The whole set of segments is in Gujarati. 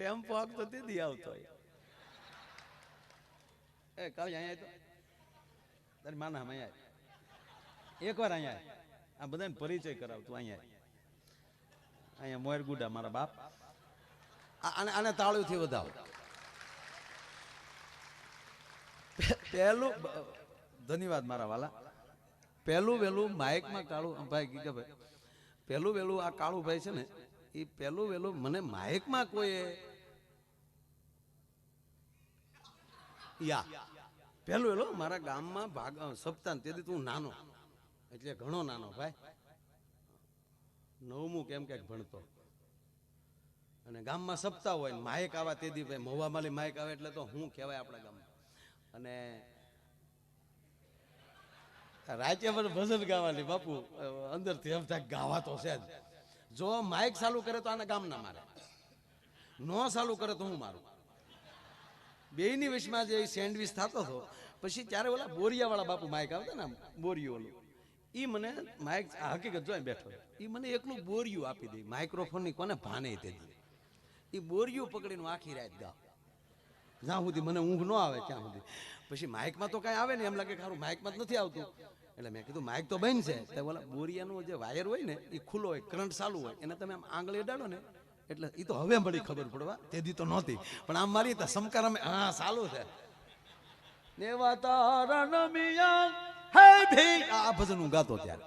ટેમ્પો આગતો દીદી આવતો હોય. એ કાળી અહીંયા તો તારી માના અહીંયા એકવાર અહીંયા આ બધાને પરિચય કરાવતું અહીંયા મોર ગુડા મારા બાપ. આને તાળુથી વધાવો. પહેલું ધન્યવાદ મારા વાલા. પહેલું વહેલું માઇકમાં કાળું ભાઈ ગીગાભાઈ પહેલું વહેલું આ કાળું ભાઈ છે ને એ પહેલું વહેલું મને માઇકમાં કોઈ પહેલું વહેલું મારા ગામમાં ભાગ સપ્તાહ તેથી તું નાનો એટલે ઘણો નાનો ભાઈ 9મું કેમ ક્યાંક ભણતો અને ગામમાં સપ્તાહ હોય ને માઇક આવા તેથી ભાઈ મહુવામાલી માઇક આવે એટલે તો હું કહેવાય આપણા ગામમાં. અને રાજ્ય પર ભજન ગાવાની બાપુ અંદરથી એમ થાય ગાવા તો છે જ. જો માઇક ચાલુ કરે તો આને ગામ ના મારે, નો ચાલુ કરે તો હું મારું. બેયની વચમાં જે સેન્ડવિચ થતો હતો પછી ત્યારે ઓલા બોરિયા વાળા બાપુ માઇક આવતા ને બોરિયું ઓલું એ મને માઇક હકીકત જો બેઠો એ મને એકલું બોરિયું આપી દે. માઇક્રોફોનની કોને ભાને તે એ બોરિયું પકડીને આખી રાત ગાવ જ્યાં સુધી મને ઊંઘ ન આવે ત્યાં સુધી. પછી માઇકમાં તો કાંઈ આવે ને એમ લાગે ખારું માઇકમાં જ નથી આવતું એટલે મેં કીધું માઇક તો બંધ છે. તો ઓલા બોરિયાનો જે વાયર હોય ને એ ખુલ્લો હોય કરંટ ચાલુ હોય એને તમે આમ આંગળી અડાડો ને એટલે એ તો હવે મળી ખબર પડવા તેથી તો નહોતી પણ આમ મારી તો સમકાર અમે હા ચાલુ છે આ ભજન હું ગાતો ત્યારે.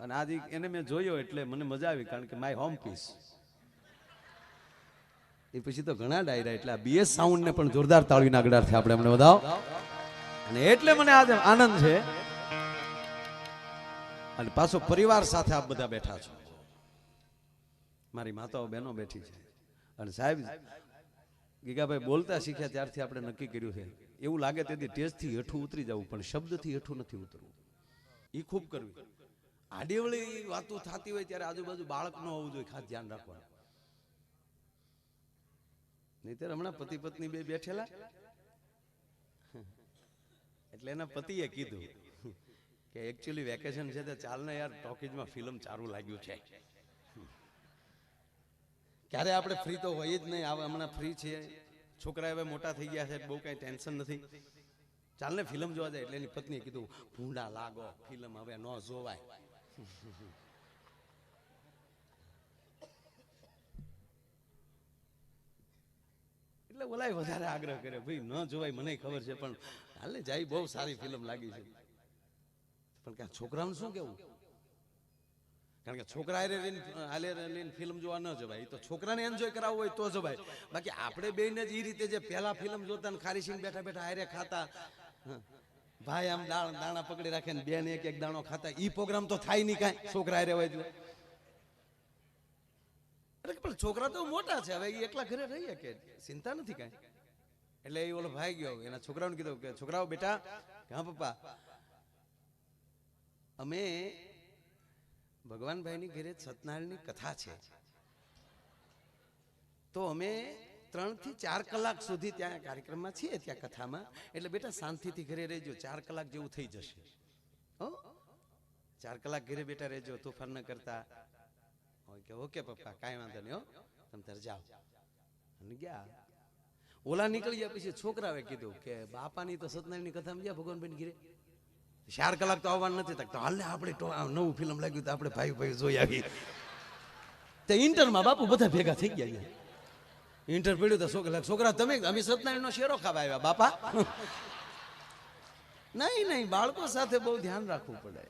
અને આજે એને મેં જોયો એટલે મને મજા આવી કારણ કે માય હોમ પીસ. એ પછી તો ઘણા ડાયરા એટલે બીએસ સાઉન્ડ ને પણ જોરદાર તાળીના ગડારથી આપણે એમને વધાવો. અને એટલે મને આજે આનંદ છે અને પાછો પરિવાર સાથે આપ બધા બેઠા છો. મારી માતાઓ બહેનો બેઠી છે અને સાહેબ ગીગાભાઈ બોલતા શીખ્યા ત્યારથી આપણે નક્કી કર્યું છે એવું લાગે તેથી ટેસ્ટથી હેઠું ઉતરી જવું પણ શબ્દથી હેઠું નથી ઉતરવું. એ ખૂબ કરવી. આડેવળી વાતો થતી હોય ત્યારે આજુબાજુ બાળક ન હોવું જોઈએ, ખાસ ધ્યાન રાખવાનું. નહીતર હમણાં પતિ પત્ની બે બેઠેલા એટલે એના પતિએ કીધું કે એકચ્યુઅલી વેકેશન છે તો ચાલ ને યાર ટોકીજમાં ફિલ્મ ચાલુ લાગ્યું છે. ક્યારે આપણે ફ્રી તો હોય જ નહીં. હમણાં ફ્રી છીએ, છોકરા હવે મોટા થઈ ગયા છે, બહુ કઈ ટેન્શન નથી, ચાલ ને ફિલ્મ જોવા જાય. એટલે એની પત્નીએ કીધું ભૂંડા લાગો, ફિલ્મ હવે ન જોવાય. એટલે ઓલાય વધારે આગ્રહ કરે ભાઈ ન જોવાય મને ખબર છે પણ હાલે જાય બહુ સારી ફિલ્મ લાગી છે. પણ ક્યાં છોકરાનું શું કેવું? કારણ કે છોકરા હાલે લઈને ફિલ્મ જોવા ન જવાય. એ તો છોકરાને એન્જોય કરાવવું હોય તો જવાય. બાકી આપણે બેને જ એ રીતે જે પહેલા ફિલ્મ જોતા ને ખારી સિંગ બેઠા બેઠા હારે ખાતા, ભાઈ આમ દાણા પકડી રાખે ને બેન એક એક દાણો ખાતા, ઈ પ્રોગ્રામ તો થાય નહીં કાંઈ છોકરા હારે હોય એટલે. પણ છોકરા તો મોટા છે હવે એકલા ઘરે રહીએ કે ચિંતા નથી કાંઈ. એટલે એ ઓલો ભાઈ ગયો એના છોકરાઓને કીધું કે છોકરાઓ બેટા હા પપ્પા અમે ભગવાનભાઈની ઘરે સત્યનારાયણની કથા છે તો અમે 3 થી 4 કલાક સુધી ત્યાં કાર્યક્રમમાં છીએ ત્યાં કથામાં. એટલે બેટા શાંતિથી ઘરે રહેજો, 4 કલાક જેવું થઈ જશે. 4 કલાક ઘરે બેટા રહેજો, તોફાન ન કરતા. ઓકે પપ્પા કાંઈ વાંધો નહીં, તમે તાર જાઓ. અને ગયા. ઓલા નીકળી ગયા પછી છોકરાએ કીધું કે બાપાની તો સત્યનારાયણની કથામાં ગયા ભગવાનભાઈ ઘરે 4 કલાક તો આવવાનું નથી થતું, હાલ ને આપણે નવું ફિલ્મ લાગ્યું તો આપણે ભાઈ ભાઈ જોઈ આવી. તે ઇન્ટરમાં બાપુ બધા ભેગા થઈ ગયા. ઇન્ટર પડ્યું તો છોકરા તમે અમે સત્યનારાયણનો શેરો ખાવા આવ્યા બાપા. નહીં બાળકો સાથે બહુ ધ્યાન રાખવું પડે.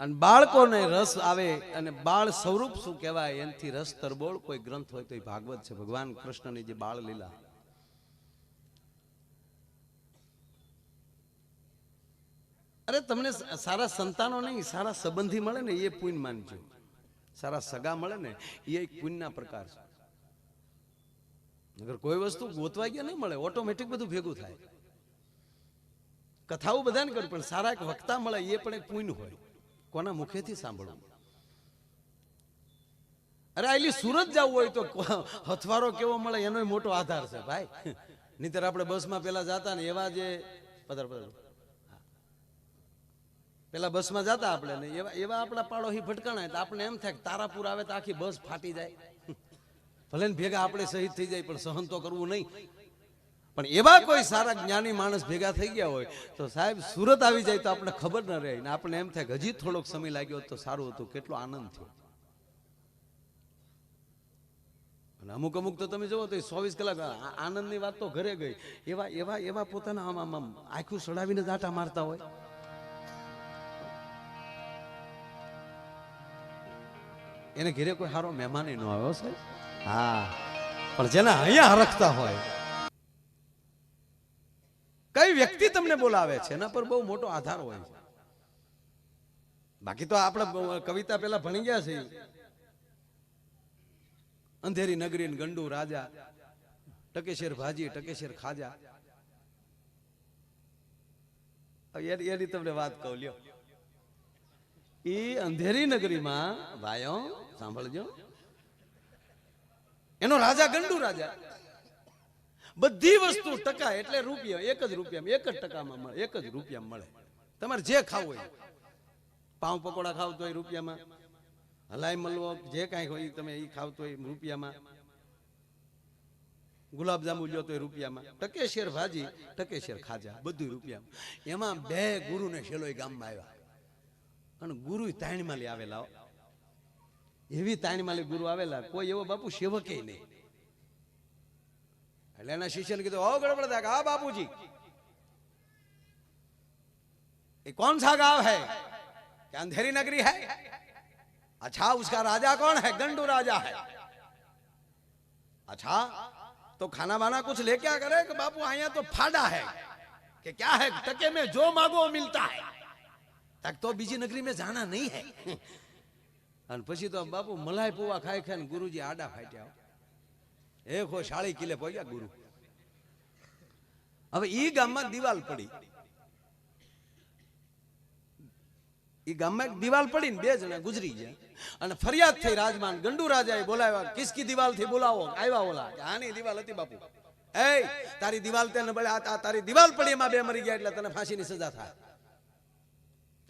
અને બાળકોને રસ આવે અને બાળ સ્વરૂપ શું કહેવાય એનાથી રસ તરબોળ કોઈ ગ્રંથ હોય તો એ ભાગવત છે. ભગવાન કૃષ્ણની જે બાળ લીલા. અરે તમને સારા સંતાનો નહીં સારા સંબંધી મળે ને એ પુણ્ય માનજો. સારા સગા મળે ને એ એક પુણ્યના પ્રકાર છે. અગર કોઈ વસ્તુ ગોતવા ગયા નહીં મળે, ઓટોમેટિક બધું ભેગું થાય. કથાઓ બધાને કરું પણ સારા એક વક્તા મળે એ પણ એક પુણ્ય હોય. કોના મુખેથી સાંભળવું. અરે આટલી સુરત જવું હોય તો હથવારો કેવો મળે એનો મોટો આધાર છે ભાઈ. નહીતર આપણે બસમાં પેલા જતા ને એવા જે પધાર પેલા બસમાં જતા આપણે ને એવા એવા આપણા પાડોશી ભટકાણા તો આપણે એમ થાય કે તારાપુર આવે તો આખી બસ ફાટી જાય, ભલે ને ભેગા આપણે શહીદ થઈ જાય પણ સહન તો કરવું નહીં. પણ એવા કોઈ સારા જ્ઞાની માણસ ભેગા થઈ ગયા હોય તો સાહેબ સુરત આવી જાય તો આપણે ખબર ન રહે ને આપણે એમ થાય કે હજી થોડોક સમય લાગ્યો તો સારું હતું, કેટલો આનંદ થયો. અને અમુક અમુક તો તમે જોવો તો 24 કલાક આનંદની વાત તો ઘરે ગઈ. એવા એવા એવા પોતાના આમ આખું સડાવીને દાટા મારતા હોય. એને ઘરે કોઈ સારો મહેમાન ન આવ્યો સાહેબ. હા, પણ જેના અહીંયા હરખતા હોય, કઈ વ્યક્તિ તમને બોલાવે છે એના પર બહુ મોટો આધાર હોય છે. બાકી તો આપણે કવિતા પેલા ભણી ગયા છે, અંધેરી નગરી ને ગંડુ રાજા, ટકેશેર ભાજી ટકેશેર ખાજા. એની તમને વાત કહું લ્યો. એ અંધેરી નગરીમાં ભાઈઓ સાંભળજો, એનો રાજા ગંડુ રાજા. બધી વસ્તુ ટકા એટલે રૂપિયા, એક જ રૂપિયામાં, એક જ ટકામાં મળે, એક જ રૂપિયામાં મળે. તમારે જે ખાવું હોય, પાઉં પકોડા ખાવ તો એ રૂપિયામાં, હલાઈ મલવો જે કાંઈ હોય તમે એ ખાવ તો એ રૂપિયામાં, ગુલાબજાંબુ લ્યો તો એ રૂપિયામાં, ટકેશેર ભાજી ટકેશેર ખાજા બધું રૂપિયામાં. એમાં બે ગુરુને શેલોઈ ગામમાં આવ્યા અને ગુરુ તાણીમાલી આવેલા. એવી તાણીમાલી ગુરુ આવેલા, કોઈ એવો બાપુ સેવકે નહીં. એટલે એના શિષ્યને કીધું, ઓ ગડબડ था, हाँ बापूजी ये कौन सा गांव है, क्या अंधेरी नगरी है? अच्छा उसका राजा कौन है? गंडू राजा है. अच्छा तो खाना वाना कुछ लेके आ करे कि बापू आया तो फाड़ा है कि क्या है, टके में जो मांगो मिलता है, तक तो बीजी नगरी में जाना नहीं है. અને પછી તો બાપુ મલાઈ પુવા ખાઈ ખાઈને ગુરુજી આડા ફાટ્યા. એક હો 40 કિલે પહોંચ્યા ગુરુ. હવે ઈ ગામમાં દિવાલ પડી, ઈ ગામમાં એક દિવાલ પડી ને 2 જણા ગુજરી ગયા અને ફરિયાદ થઈ રાજમાન ગંડુ રાજાએ બોલાવ્યા. કિસકી દિવાલ થી બોલાવો? આવ્યા ઓલા, આની દિવાલ હતી બાપુ. એ તારી દિવાલ તે નબળે, તારી દિવાલ પડી એમાં 2 મરી ગયા એટલે તને ફાંસીની સજા થાય,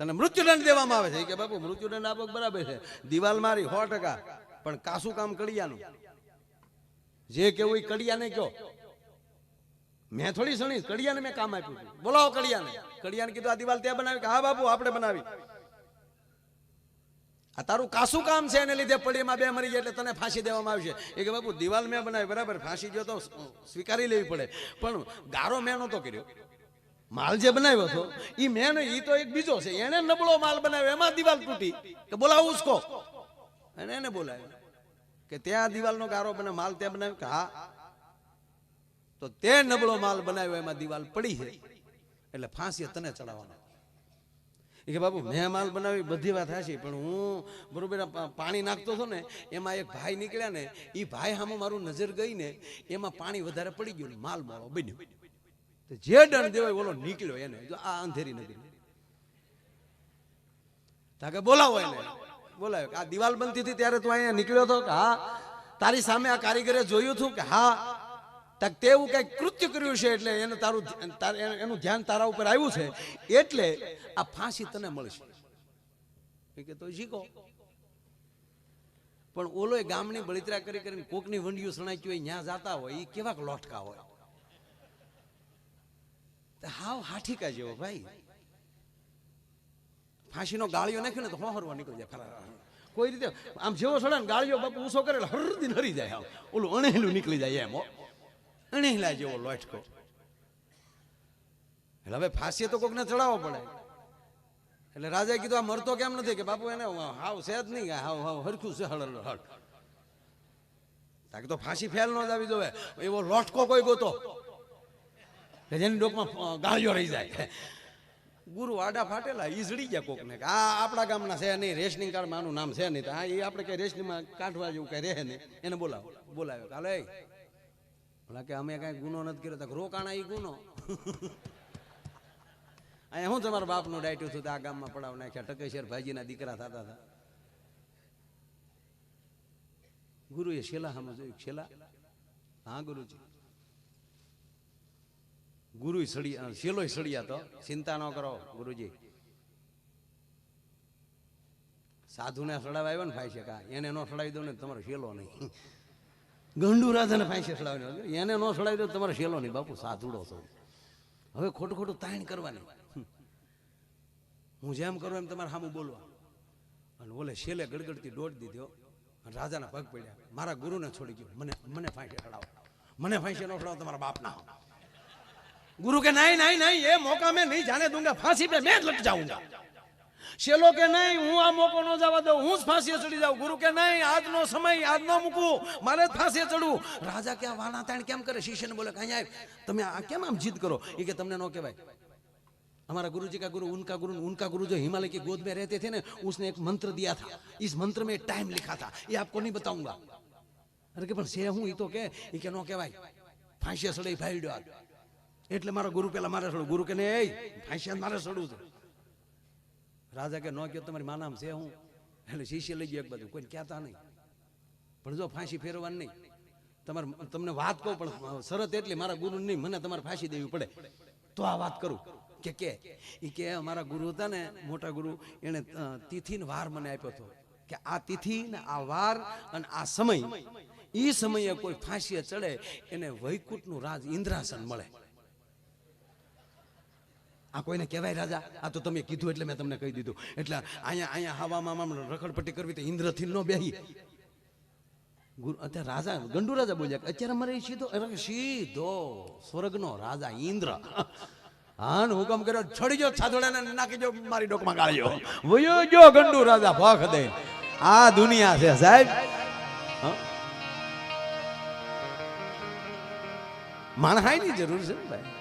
તને મૃત્યુદંડ દેવામાં આવે છે. કે બાપુ મૃત્યુદંડ આપો બરાબર છે, દિવાલ મારી 100%, પણ કાસું કામ કડિયાનું જે કેવું કડિયાને કયો. મેં થોડી સણી, કડિયાને મેં કામ આપ્યું હતું. બોલાવો કડિયાને. કડિયાને કીધું આ દિવાલ ત્યાં બનાવી? કે હા બાપુ આપણે બનાવી. આ તારું કાસું કામ છે એને લીધે પડી એમાં 2 મરી ગયા એટલે તને ફાંસી દેવામાં આવશે. એ કે બાપુ દિવાલ મેં બનાવી બરાબર, ફાંસી જો તો સ્વીકારી લેવી પડે, પણ ગારો મેં નહોતો કર્યો. માલ જે બનાવ્યો હતો એ મેં નહીં, એ તો એક બીજો છે, એને નબળો માલ બનાવ્યો એમાં દિવાલ તૂટી. કે બોલાવો ઉસકો. અને એને બોલાવ્યો કે ત્યાં દિવાલનો ગારો બને, માલ ત્યાં બનાવ્યો. કે હા, તો તે નબળો માલ બનાવ્યો એમાં દિવાલ પડી છે એટલે ફાંસી તને ચડાવવાનો. એ કે બાપુ મેં માલ બનાવી બધી વાત હાશી, પણ હું બરોબર પાણી નાખતો હતો ને એમાં એક ભાઈ નીકળ્યા ને, એ ભાઈ સામે મારું નજર ગઈ ને એમાં પાણી વધારે પડી ગયું, માલ મારો બન્યો. જે દંડ દેવાય ઓલો નીકળ્યો એને. જો આ અંધેરી નગરી. તાકે બોલાવો એને. બોલાવ્યો કે આ દિવાલ બનતી હતી ત્યારે તું અહીંયા નીકળ્યો હતો? કે હા. તારી સામે આ કારીગરે જોયું હતું? કે હા. તક તેવું કઈ કૃત્ય કર્યું છે એટલે એને તારું એનું ધ્યાન તારા ઉપર આવ્યું છે એટલે આ ફાંસી તને મળશે. કે તો શીખો. પણ ઓલો ગામની બળિતરા કરી કરીને કોકની વંડિયું સણાચ્યું હોય ત્યાં જાતા હોય, એ કેવાક લોટકા હોય. હાવ હાઠીકા જેવો ભાઈ. ફાંસીનો ગાળિયો નાખ્યો ને તો હોહરવા નીકળી જાય ફરાર. કોઈ રીતે આમ જેવો છોડે ને ગાળિયો બાપુ ઊંચો કરે હરદી હરી જાય, ઓલું અણેલું નીકળી જાય એમ, અણેલા જેવો લોટકો. એટલે હવે ફાંસી તો કોકને ચડાવવો પડે. એટલે રાજાએ કીધું આ મરતો કેમ નથી? કે બાપુ એને હાવ સેજ નહીં, હાવ હાવ હરખું છે હળ હળ. તાકે તો ફાંસી ફેલ ન જ આવી જોવે એવો લોટકો કોઈ ગોતો કે જેની ડોકમાં ગાળિયો રહી જાય. ગુરુ આડા ફાટેલા ઈઝડી ગયા કોકને કે આ આપણા ગામના છે નહીં, રેશનિંગ કાર્ડમાં આનું નામ છે નહીં, તો આ એ આપણે કઈ રેશનિંગમાં કાઢવા જેવું કઈ રહે નહીં. એને બોલાવ્યો કાલે કે અમે કઈ ગુનો નથી કર્યો. તો રોકાણા એ ગુનો. અહીંયા હું તમારા બાપનું ડાયટું છું, આ ગામમાં પડાવ નાખ્યા, ટકેશેર ભાઈજીના દીકરા થતા હતા. ગુરુએ શેલા સામે જોયું. શેલા? હા ગુરુજી. ગુરુ શેલોય સળિયા તો ચિંતા ન કરો ગુરુજી, સાધુને સડાવા આવ્યો ને ફાંસી કા એને નો સડાવી દો ને તમારો શેલો નહીં. ગંડુ રાજાને ફાંસી સડાવી એને નો સડાવી દો તમારો શેલો નહીં. બાપુ સાધુડો છો. હવે ખોટું ખોટું તાણ કરવાની. હું જેમ કરું એમ તમારે સામું બોલવા. અને ઓલે શેલે ગડગડતી દોડ દીધો. રાજાના પગ પડ્યા. મારા ગુરુને છોડી ગયો. મને ફાંસી સડાવો. મને ફાંસી નો સડાવો તમારા બાપના. गुरु के नहीं नहीं नहीं ये मौका मैं नहीं जाने दूंगा. फांसी पे मैं लट जाऊंगा. शेलो के नहीं हूं आ मौको न जावा दो. हूं फांसी चढ़ी जाऊं. गुरु के नहीं आज नो समय आज नो मुकू मारे फांसी चढ़ू. राजा क्या वाणा ताण केम करे. शिष्य ने बोले कहीं आए તમે આ કેમ આમ જીદ કરો. એ કે તમને નો કહેવાય. हमारा गुरुजी का गुरु उनका गुरु जो हिमालय की गोद में रहते थे ना उसने एक मंत्र दिया था. इस मंत्र में टाइम लिखा था. ये आपको नहीं बताऊंगा. अरे के पण से हूं ई तो के नो कहेवाय. फांसी चढ़ी फाइल दो એટલે મારો ગુરુ પેલા મારે સડું. ગુરુ કે નહીં ફાંસી મારે સડું છે. રાજા કે નો કયો તમારી માનામ છે હું. એટલે શિષ્ય લઈ ગયો એક બાજુ. કોઈ કહેતા નહીં. પણ જો ફાંસી ફેરવાની નહીં. તમને વાત કહું પણ શરત એટલી મારા ગુરુ નહીં મને તમારે ફાંસી દેવી પડે તો આ વાત કરું. કે અમારા ગુરુ હતા ને મોટા ગુરુ એને તિથિ ને વાર મને આપ્યો હતો કે આ તિથિ ને આ વાર અને આ સમય એ સમયે કોઈ ફાંસી ચડે એને વૈકુંઠનું રાજ ઇન્દ્રાસન મળે. આ કોઈને કહેવાય રાજા. આ તો તમે કીધું એટલે મેં તમને કહી દીધું. એટલે અહીંયા હવામાં રખડપટ્ટી કરવી તો ઇન્દ્રથી ન બેહી. ગુરુ અત્યારે રાજા ગંડુ રાજા બોલ્યા અત્યારે મારે સીધો સ્વર્ગનો રાજા ઇન્દ્ર હાન હુકમ કર્યો છોડી ગયો છાદોડાને નાખી જો મારી ડોકમાં ગાળ્યો. વયો ગયો ગંડુ રાજા ભખ દે. આ દુનિયા છે સાહેબ. માણહાઈની જરૂર છે ને ભાઈ.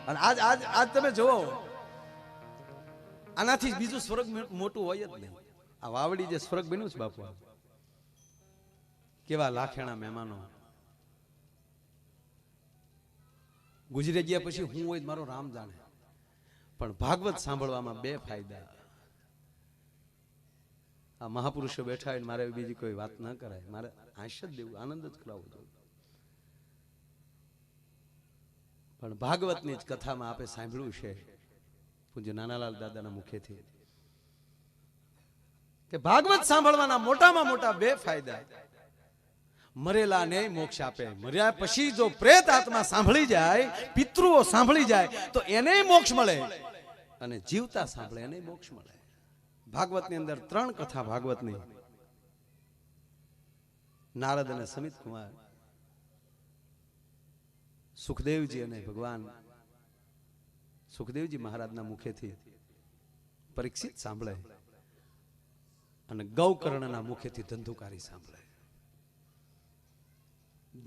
અને આજ તમે જુઓ આનાથી બીજું સ્વર્ગ મોટું હોય જ નહીં. આ વાવડી જે સ્વર્ગ બન્યું છે બાપુ કેવા લાખેણા મહેમાનો ગુજરી ગયા પછી હું હોય મારો રામ જાણે. પણ ભાગવત સાંભળવામાં બે ફાયદા. આ મહાપુરુષો બેઠા હોય મારે બીજી કોઈ વાત ન કરાય. મારે આશા જ દેવું આનંદ જ કરાવવો જોઈએ. પણ ભાગવતની જ કથામાં આપે સાંભળ્યું છે પૂજ્ય નાનાલાલ દાદાના મુખેથી કે ભાગવત સાંભળવાના મોટામાં મોટા બે ફાયદા. મરેલા ને મોક્ષ આપે. મર્યા પછી જો પ્રેત આત્મા સાંભળી જાય પિતૃઓ સાંભળી જાય તો એને મોક્ષ મળે અને જીવતા સાંભળે એને મોક્ષ મળે. ભાગવતની અંદર 3 કથા ભાગવતની નારદ અને સમિત કુમાર સુખદેવજી અને ભગવાન સુખદેવજી મહારાજના મુખેથી પરીક્ષિત સાંભળે અને ગૌકર્ણના મુખેથી ધંધુકારી સાંભળે.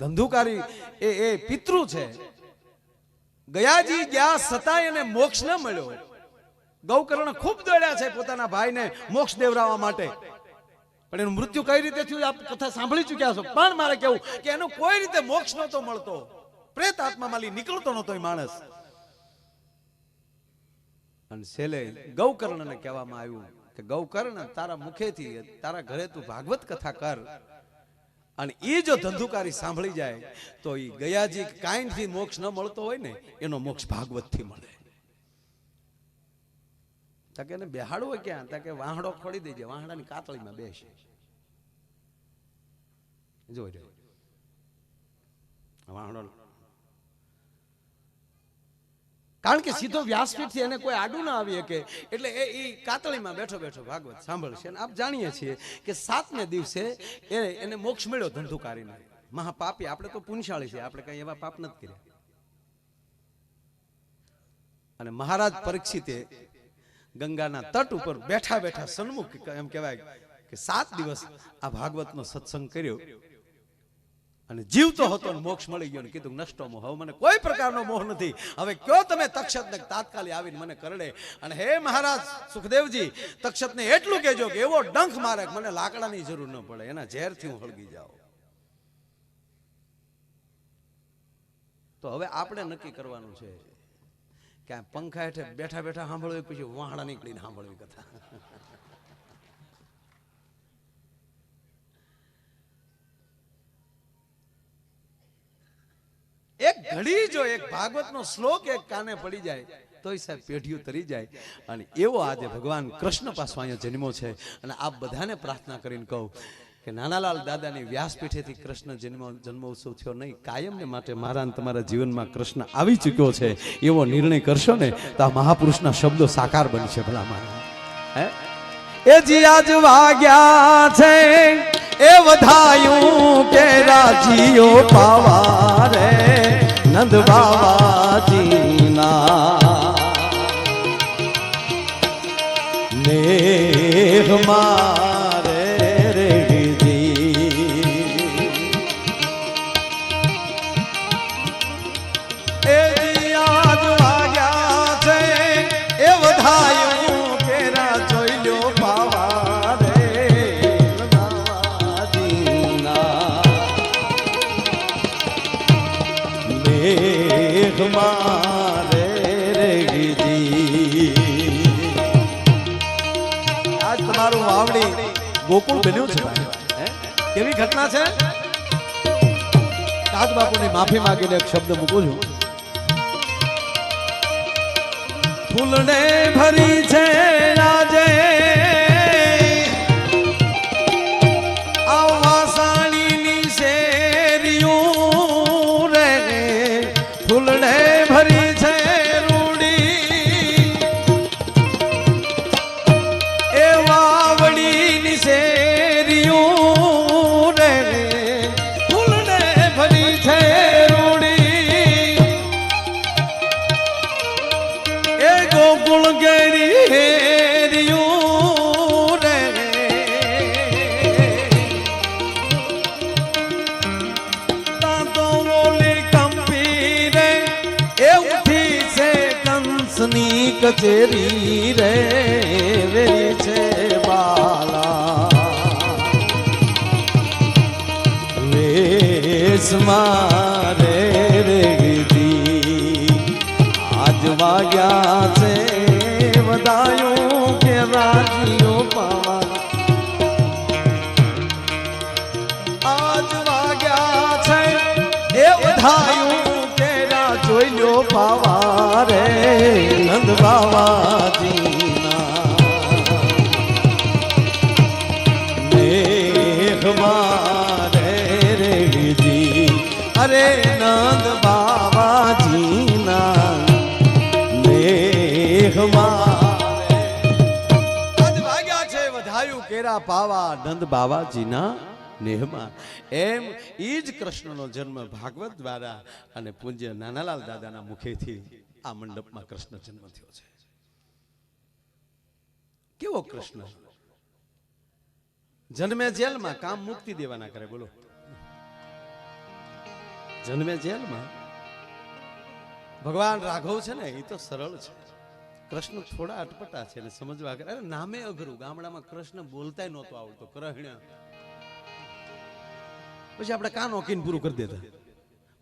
ધંધુકારી એ પિતૃ છે. ગયાજી ગયા છતાંય એને મોક્ષ ન મળ્યો. ગૌકર્ણ ખૂબ દોડ્યા છે પોતાના ભાઈને મોક્ષ દેવરાવવા માટે પણ એનું મૃત્યુ કઈ રીતે થયું આપ કથા સાંભળી ચૂક્યા છો. પણ મારે કેવું કે એનો કોઈ રીતે મોક્ષ નહોતો મળતો. પ્રેત આત્મામાંથી નીકળતો નહોતો એ માણસ. અને છેલ્લે ગૌકર્ણને કહેવામાં આવ્યું કે ગૌકર્ણ તારા મુખેથી તારા ઘરે તું ભાગવત કથા કર અને એ જો ધંધુકારી સાંભળી જાય તો એ ગયાજી કાંઈથી મોક્ષ ન મળતો હોય ને એનો મોક્ષ ભાગવતથી મળે. તાકે એને બેહાડવું હોય ક્યાં તાકે વાહડો ખોડી દેજે વાહડાની કાતળીમાં બેસે જોઈ રહ્યો વાહડો. કારણ કે સીધો વ્યાસપીઠથી એને કોઈ આડું ના આવી શકે એટલે એ કાતળીમાં બેઠો બેઠો ભાગવત સાંભળશે. અને આપ જાણીએ છીએ કે 7ને દિવસે એને મોક્ષ મળ્યો ધંધુકારીને. મહાપાપી આપણે તો પુણ્યશાળી છે આપણે કઈ એવા પાપ નથી કર્યા. અને મહારાજ પરીક્ષિતે ગંગાના તટ ઉપર બેઠા બેઠા સન્મુખ એમ કહેવાય કે 7 દિવસ આ ભાગવતનો સત્સંગ કર્યો અને જીવતો હતો ને મોક્ષ મળી ગયો ને કીધું નષ્ટો મોહ. હવે મને કોઈ પ્રકારનો મોહ નથી. હવે કયો તમે તક્ષતને તાત્કાલિક આવીને મને કરડે અને હે મહારાજ સુખદેવજી તક્ષતને એટલું કહેજો કે એવો ડંખ મારે મને લાકડાની જરૂર ન પડે એના ઝેરથી હું હળગી જાઉં. તો હવે આપણે નક્કી કરવાનું છે કે પંખા હેઠે બેઠા બેઠા સાંભળવી પછી વાહડા નીકળીને સાંભળવી કથા. એક ઘડી જો એક ભાગવતનો શ્લોક એક કાને પડી જાય તોય સાહેબ પેઢીઓ તરી જાય. અને એવો આજે ભગવાન કૃષ્ણ પાછો અહીંયા જન્મો છે. અને આપ બધાને પ્રાર્થના કરીને કહું કે નાનાલાલ દાદાની વ્યાસપીઠેથી કૃષ્ણ જન્મોત્સવ થયો નહીં, કાયમને માટે મારા તમારા જીવનમાં કૃષ્ણ આવી ચૂક્યો છે એવો નિર્ણય કરશો ને તો આ મહાપુરુષના શબ્દો સાકાર બનશે. ભલા મારા હે એ જી આજ વાગ્યા છે એ વધાયું કે રાજીઓ પાવા રે નંદ બાવાજીના નેહ મારે રેડી એ જી આજ વાગ્યા છે એ વધાયું કે રાજી મારે રેગીજી. આજ તમારું વાવડી ગોકુળ બન્યું છે ભાઈ. કેવી ઘટના છે. કાગ બાપુની માફી માંગીને એક શબ્દ મૂકું છું. ફૂલને ભરી છે આજે આવા સાણીની શેરીયું રે, ફૂલને ભરી છે રૂડી એ વાવડીની શેરીયું રે, ફૂલને ભરી છે રૂડી એ ગોકુળ ગેરી હેરિયું રે, તાતો ઓલી કંપી રે એ ઉઠી છે કંસની કચેરી રે, વેરી છે બાલા વેશ મારે રેગી. આજ વાગ્યા છે વધાયું કે રાજીઓ પાવા, આજ વાગ્યા છે એ વધાયું કે જોઈલો પાવા રે નંદ બાવાજીના મેઘ મારે રેગી. અરે નંદ બાવાજીના મેઘ મારે આજ વાગ્યા છે વધાયું કેરા પાવા નંદ બાવાજીના નેહમાં. એમ ઈ જ કૃષ્ણનો જન્મ ભાગવત દ્વારા અને પૂજ્ય નાનાલાલ દાદાના મુખેથી આ મંડપમાં કૃષ્ણ જન્મ થયો છે. કેવો કૃષ્ણ જન્મે જેલમાં કામ મુક્તિ દેવાના કરે. બોલો જન્મે જેલમાં. ભગવાન રાઘવ છે ને એ તો સરળ છે, કૃષ્ણ થોડા અટપટા છે ને સમજવા કરે. નામે અઘરું. ગામડામાં કૃષ્ણ બોલતાય નહોતો આવડતો, કૃષ્ણ પછી આપણે કાન ઓકીને પૂરું કરી દેતા.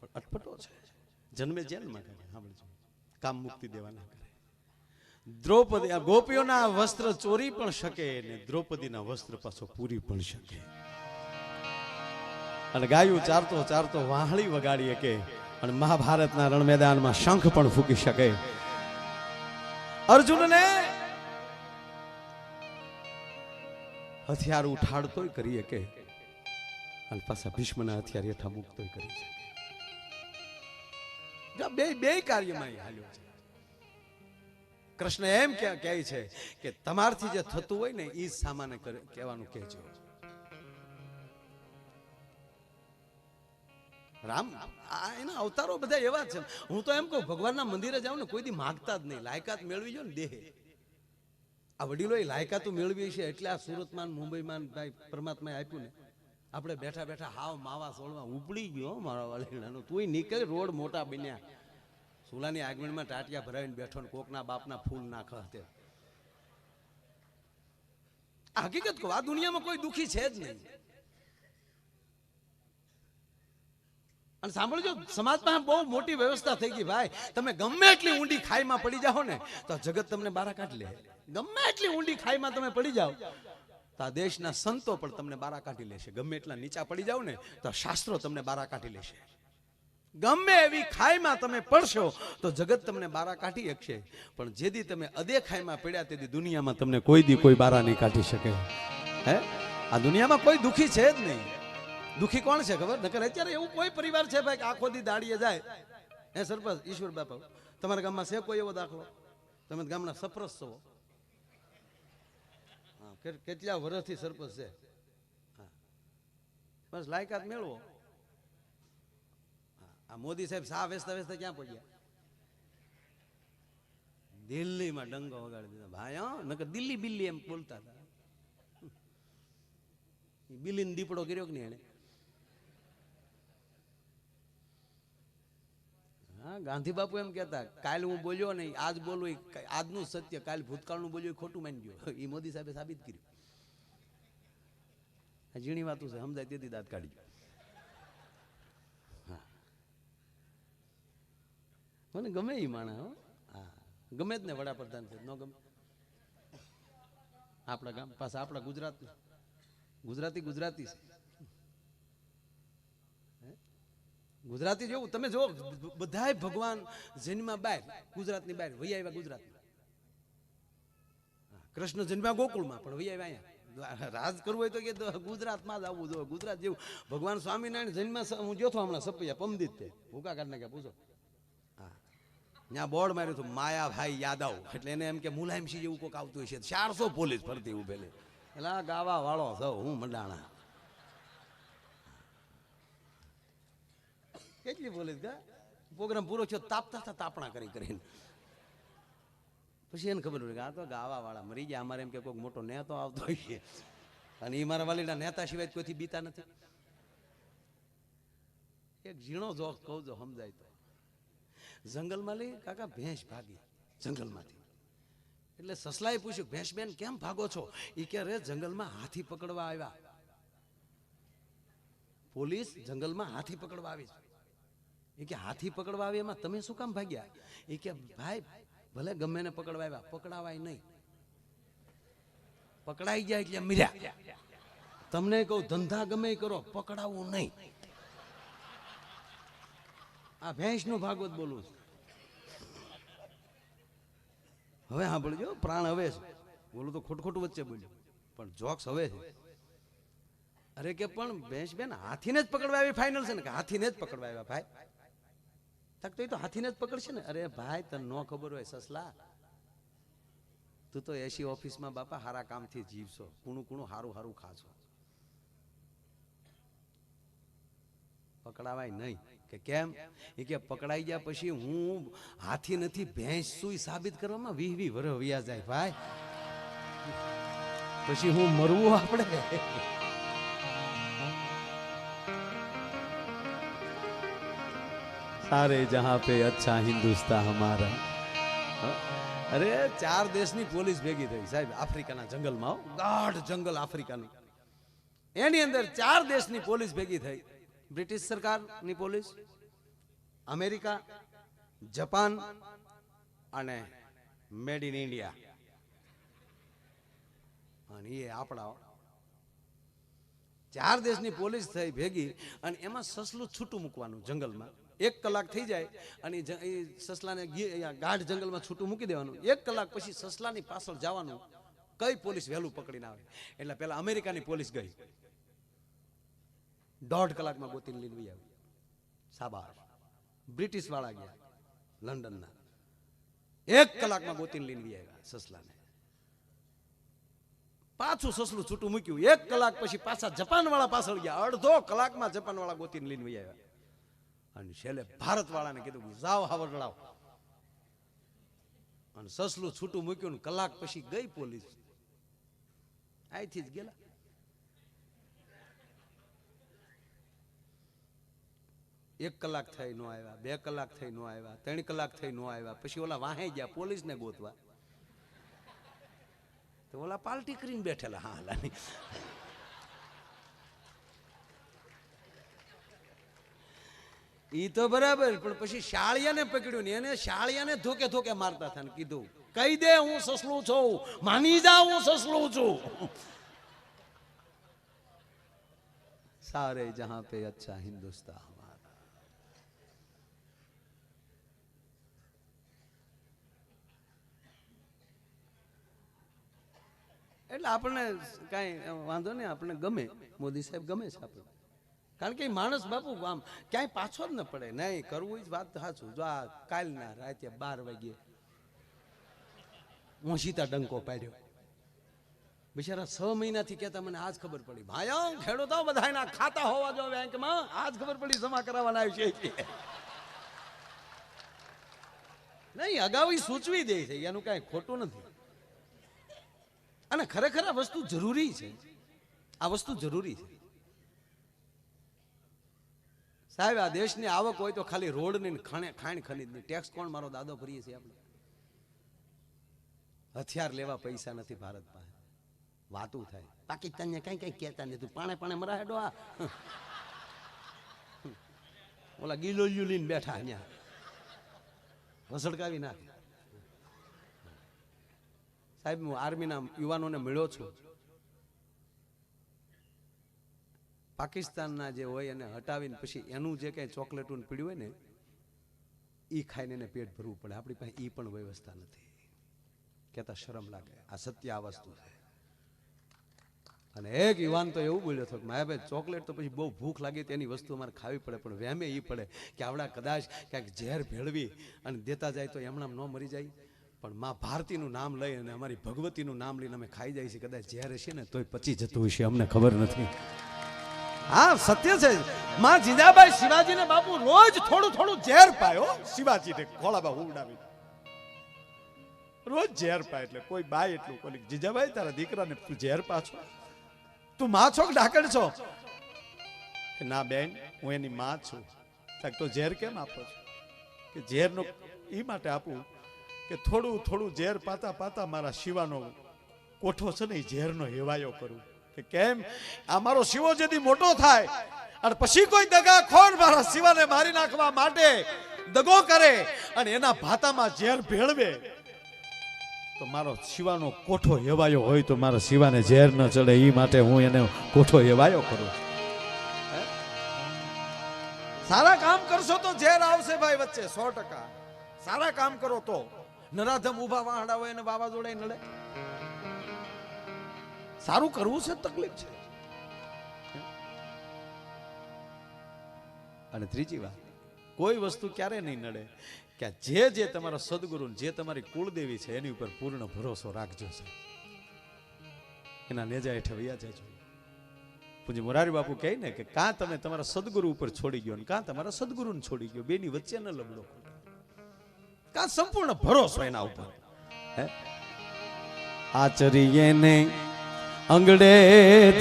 પણ અટપટો છે. જન્મે જેલમાં કરે. કામ મુક્તિ દેવાના કરે. દ્રૌપદી ગોપીઓના વસ્ત્ર ચોરી પણ શકે ને દ્રૌપદીના વસ્ત્ર પાછો પૂરી પણ શકે. અને ગાયું ચારતો ચારતો વાહળી વગાડી શકે અને મહાભારતના રણ મેદાનમાં શંખ પણ ફૂંકી શકે. અર્જુનને હથિયાર ઉઠાડતોય કરી શકે અને પાછા ભીષ્મના હથિયાર હેઠા મુક્તોય કરી શકે. બે કાર્યમાં હાલ્યો છે. કૃષ્ણ એમ કહે છે કે તમારથી જે થતું હોય ને એ સામાન્ય કહેવાનું કહેજો. રામ એના અવતારો બધા એવા છે. હું તો એમ કહું ભગવાનના મંદિરે જાવ ને કોઈ દી માગતા જ નહીં. લાયકાત મેળવી જો ને દેહ. આ વડીલોએ લાયકાતો મેળવી છે એટલે આ સુરતમાં મુંબઈમાં ભાઈ પરમાત્માએ આપ્યું ને. આપણે બેઠા બેઠા હાવ માવા સોળવા ઉપડી ગયો મારા વાલીનો. તુંય નીકળ રોડ મોટા બન્યા. સુલાની આગમનમાં ટાટિયા ભરાવીને બેઠો ને કોકના બાપના ફૂલ નાખ. હકીકત કહું આ દુનિયામાં કોઈ દુખી છે જ નહીં. અને સાંભળજો સમાજમાં બહુ મોટી વ્યવસ્થા થઈ ગઈ ભાઈ. તમે ગમે એટલી ઊંડી ખાઈમાં પડી જાઓ ને તો જગત તમને બહાર કાઢી લે. ગમે એટલી ઊંડી ખાઈમાં તમે પડી જાઓ તો આ દેશના સંતો પણ તમને બહાર કાઢી લેશે. ગમે એટલા નીચા પડી જાઓ ને તો શાસ્ત્રો તમને બહાર કાઢી લેશે. ગમે એવી ખાઈમાં તમે પડશો તો જગત તમને બારા કાઢી શકશે, પણ જેદી તમે અદે ખાઈમાં પડ્યા તેથી દુનિયામાં તમને કોઈ દી કોઈ બારા નહીં કાઢી શકે. હે, આ દુનિયામાં કોઈ દુખી છે જ નહીં. દુખી કોણ છે ખબર? નકર અત્યારે એવું કોઈ પરિવાર છે ભાઈ કે આખો દી દાડીએ જાય. હે સરપંચ ઈશ્વર બાપા, તમારા ગામમાં છે કોઈ એવો દાખલો? તમે ગામના સપ્રસ છો. હા, કેટલા વર્ષથી સરપંચ છે. હા, બસ લાયકાત મેળવો. આ મોદી સાહેબ સા વેચતા વેચતા ક્યાં પડ્યા? દિલ્હીમાં ડંગો વગાડી દીધો ભાઈ. હા, નકર દિલ્હી બિલ્લી એમ બોલતા હતા. બિલ્લીને દીપડો કર્યો કે નહીં એને? હા, ગાંધી બાપુ એમ કહેતા, કાલ હું બોલ્યો નહીં, આજ બોલું આજનું સત્ય, કાલ ભૂતકાળનું બોલ્યું ખોટું માની ગયો. એ મોદી સાહેબે સાબિત કર્યું. ઝીણી વાતું છે, સમજાય તેથી દાંત કાઢી ગયો. મને ગમે એ માણા. હો, હા, ગમે જ ને વડાપ્રધાન છે, ન ગમે? આપણા ગામ પાસે આપણા ગુજરાતી છે. ગુજરાતી જેવું તમે જો, બધાય ભગવાન જન્મા બહાર, ગુજરાતની બહાર વહી આવ્યા. ગુજરાતમાં કૃષ્ણ જન્મ્યા ગોકુળમાં, પણ વહી આવ્યા અહીંયા. રાજ કરવું હોય તો કે ગુજરાતમાં જ આવવું જોઈએ. ગુજરાત જેવું ભગવાન સ્વામિનારાયણ જન્મ હું જોતો હમણાં સપૈયા પમદિત છે, ભૂકા કાઢ નાખ્યા. પૂછો, હા, ત્યાં બોર્ડ માર્યું હતું માયાભાઈ યાદવ, એટલે એને એમ કે મુલાયમસિંહ જેવું કોઈક આવતું હશે. 400 પોલીસ ફરતી ઉભેલી. એટલે આ ગાવા વાળો સૌ હું મંડાણા. કેટલી પોલીસ ગા? પ્રોગ્રામ પૂરો થયો તાપતા હતા, તાપણા કરીને. પછી એને ખબર પડી કે આ તો ગાવા વાળા મરી ગયા. અમારે એમ કે કોઈક મોટો નેતો આવતો હોય, અને એ મારા વાલીના નેતા સિવાય કોઈથી બીતા નથી. એક ઝીણો જોક કહું જો સમજાય તો. જંગલમાં લઈ કાકા ભેંસ ભાગી જંગલમાંથી. એટલે સસલાએ પૂછ્યું, ભેંસ બેન કેમ ભાગો છો? એ કે રે જંગલમાં હાથી પકડવા આવ્યા. પોલીસ જંગલમાં હાથી પકડવા આવી છે. એ કે હાથી પકડવા આવી એમાં તમે શું કામ ભાગ્યા? એ કે ભાઈ ભલે ગમે ને પકડવા આવ્યા, પકડાવાય નહીં. પકડાઈ જાય એટલે મર્યા. તમને કહું ધંધા ગમે કરો, પકડાવવું નહીં. આ ભેંસ નું ભાગવત બોલું છું. હવે સાંભળજો, પ્રાણ હવે છે. બોલું તો ખોટું વચ્ચે બોલ્યું, પણ જોક્સ હવે છે. અરે કે પણ ભેંસ બેન હાથીને જ પકડવા આવી ફાઇનલ છે ને? કે હાથીને જ પકડવા આવ્યા ભાઈ. તક તો એ તો હાથીને જ પકડશે ને. અરે ભાઈ તને ન ખબર હોય સસલા, તું તો એસી ઓફિસમાં બાપા હારા કામથી જીવશો, કુણું હારું ખાશો. પકડાવાય નહીં. કે કેમ? એ કે પકડાઈ ગયા પછી હું હાથી નથી ભેંસ શું સાબિત કરવામાં 20 વર્ષ વ્યા જાય ભાઈ. પછી હું મરવું આપણે. सारे जहां पे अच्छा हिंदुस्तान हमारा. अरे 4 દેશની પોલીસ ભેગી થઈ સાહેબ આફ્રિકાના જંગલમાં. ગાઢ જંગલ આફ્રિકાનું, એની અંદર 4 દેશની પોલીસ ભેગી થઈ. બ્રિટિશ સરકારની પોલીસ, અમેરિકા, જાપાન અને મેડ ઇન ઇન્ડિયા. અને એ આપણા 4 દેશની પોલીસ થઈ ભેગી. અને એમાં સસલું છૂટું મૂકવાનું જંગલમાં. 1 કલાક થઈ જાય અને એ સસલાને ગાઢ જંગલમાં છૂટું મૂકી દેવાનું. 1 કલાક પછી સસલાની પાછળ જવાનું. કઈ પોલીસ વહેલું પકડીને આવે. એટલે પેલા અમેરિકાની પોલીસ ગઈ, 1.5 કલાકમાં ગોતીને લઈને આવી. શાબાશ. બ્રિટિશ વાળા ગયા લંડનના, 1 કલાકમાં ગોતીને લઈને આવ્યા સસલાને. પાછું સસલું છૂટું મૂક્યું. 1 કલાક પછી પાછા જાપાન વાળા પાછળ ગયા. 1/2 કલાકમાં જાપાન વાળા ગોતીને લઈને આવ્યા. અને છેલ્લે ભારત વાળાને કીધું જાઓ હાવડ લડાવો. અને સસલું છૂટું મૂક્યું. કલાક પછી ગઈ પોલીસ. અહીંથી જ ગયેલા. એક કલાક થઈ નો આવ્યા, 2 કલાક થઈ નો આવ્યા, 3 કલાક થઈ નો આવ્યા. પછી ઓલા વાહે ગયા પોલીસને ગોતવા. તો ઓલા પાલટી કરીને બેઠેલા. હા હાલાની ઈ તો બરાબર, પણ પછી શાળિયાને પકડ્યું ને એને શાળિયાને ધોકે ધોકે મારતા હતા ને કીધું કહી દે હું સસલું છું, માની જા હું સસલું છું. सारे जहां पे अच्छा हिंदुस्तान हमारा. એટલે આપણને કાંઈ વાંધો નહીં, આપણને ગમે મોદી સાહેબ ગમે છે આપણે, કારણ કે માણસ બાપુ આમ ક્યાંય પાછો જ ન પડે. નહીં કરવું જ વાત સાચું. જો આ કાલના રાતે 12 વાગ્યે હું સીતા ડંકો પાડ્યો, બિચારા 6 મહિનાથી કહેતા મને આજ ખબર પડી, ભાઈ ખેડૂતો બધાના ખાતા હોવા જો બેંકમાં, આજ ખબર પડી જમા કરાવવાના છે. નહીં અગાઉ સૂચવી દે છે, એનું કાંઈ ખોટું નથી. અને ખરેખર આ વસ્તુ જરૂરી છે, આ વસ્તુ જરૂરી છે સાહેબ. આ દેશની આવક હોય તો ખાલી રોડની ખાણ ખનીજની ટેક્સ કોણ મારો દાદો ભરીએ છીએ આપણે. હથિયાર લેવા પૈસા નથી ભારત પાસે, વાતું થાય. પાકિસ્તાનને કઈ કઈ કહેતા નથી, પાણે પાણે મરાહેડો. આ ઓલા ગિલોલિયું લઈને બેઠા અહીંયા વસડકાવી નાખે. સાહેબ હું આર્મીના યુવાનોને મળ્યો છું, પાકિસ્તાનના જે હોય એને હટાવીને પછી એનું જે કઈ ચોકલેટું પીડ્યું હોય ને એ ખાઈને એને પેટ ભરવું પડે. આપણી પાસે એ પણ વ્યવસ્થા નથી. કહેતા શરમ લાગે. આ સત્ય આ વસ્તુ છે. અને એક યુવાન તો એવું બોલ્યો હતો કે માયાભાઈ ચોકલેટ તો પછી બહુ ભૂખ લાગી તેની વસ્તુ અમારે ખાવી પડે, પણ વહેમે એ પડે કે આવડા કદાચ ક્યાંક ઝેર ભેળવી અને દેતા જાય તો એમણામ ન મરી જાય, પણ માં ભારતીનું નામ લઈ અને અમારી ભગવતીનું નામ લઈને અમે ખાઈ જાય છે. કદાચ ઝેર હશે ને તોય પચી જતું હશે, અમને ખબર નથી. હા સત્ય છે. માં જીજાબાઈ શિવાજીને બાપુ રોજ થોડું થોડું ઝેર પાયો. શિવાજીને ખોળામાં ઉડાવી રોજ ઝેર પાય. એટલે કોઈ બાય એટલું બોલી, જીજાબાઈ તારા દીકરાને તું ઝેર પાછો, તું માં છો કે ડાકણ છો? કે ના બેન હું એની માં છું. તો ઝેર કેમ આપો છો? કે ઝેરનો એ માટે આપું કે થોડું થોડું ઝેર પાતા પાતા મારા શિવાનો કોઠો છે ને એ ઝેરનો હેવાયો કરું. કે કેમ આ મારો શિવો જેથી મોટો થાય અને પછી કોઈ દગાખોર મારા શિવાને મારી નાખવા માટે દગો કરે અને એના ભાતામાં ઝેર ભેળવે તો મારો શિવાનો કોઠો હેવાયો હોય તો મારા શિવાને ઝેર ન ચડે, એ માટે હું એને કોઠો હેવાયો કરું. સારા કામ કરશો તો ઝેર આવશે ભાઈ વચ્ચે 100%. સારા કામ કરો તો નરાધમ ઉભા વાહડા હોય અને વાવાઝોડા નડે. સારું કરવું છે તકલીફ છે. અને ત્રીજી વાત, કોઈ વસ્તુ ક્યારે નહીં નડે કે જે જે તમારા સદગુરુ જે તમારી કુળદેવી છે એની ઉપર પૂર્ણ ભરોસો રાખજો છે, એના નેજા હેઠળ વયા જજો. પૂજ્ય મોરારી બાપુ કહે ને કે કાં તમે તમારા સદગુરુ ઉપર છોડી ગયો ને કાં તમારા સદગુરુને છોડી ગયો, બેની વચ્ચે ન લબડો, કાં સંપૂર્ણ ભરોસો એના ઉપર. આચરીએ ને અંગડે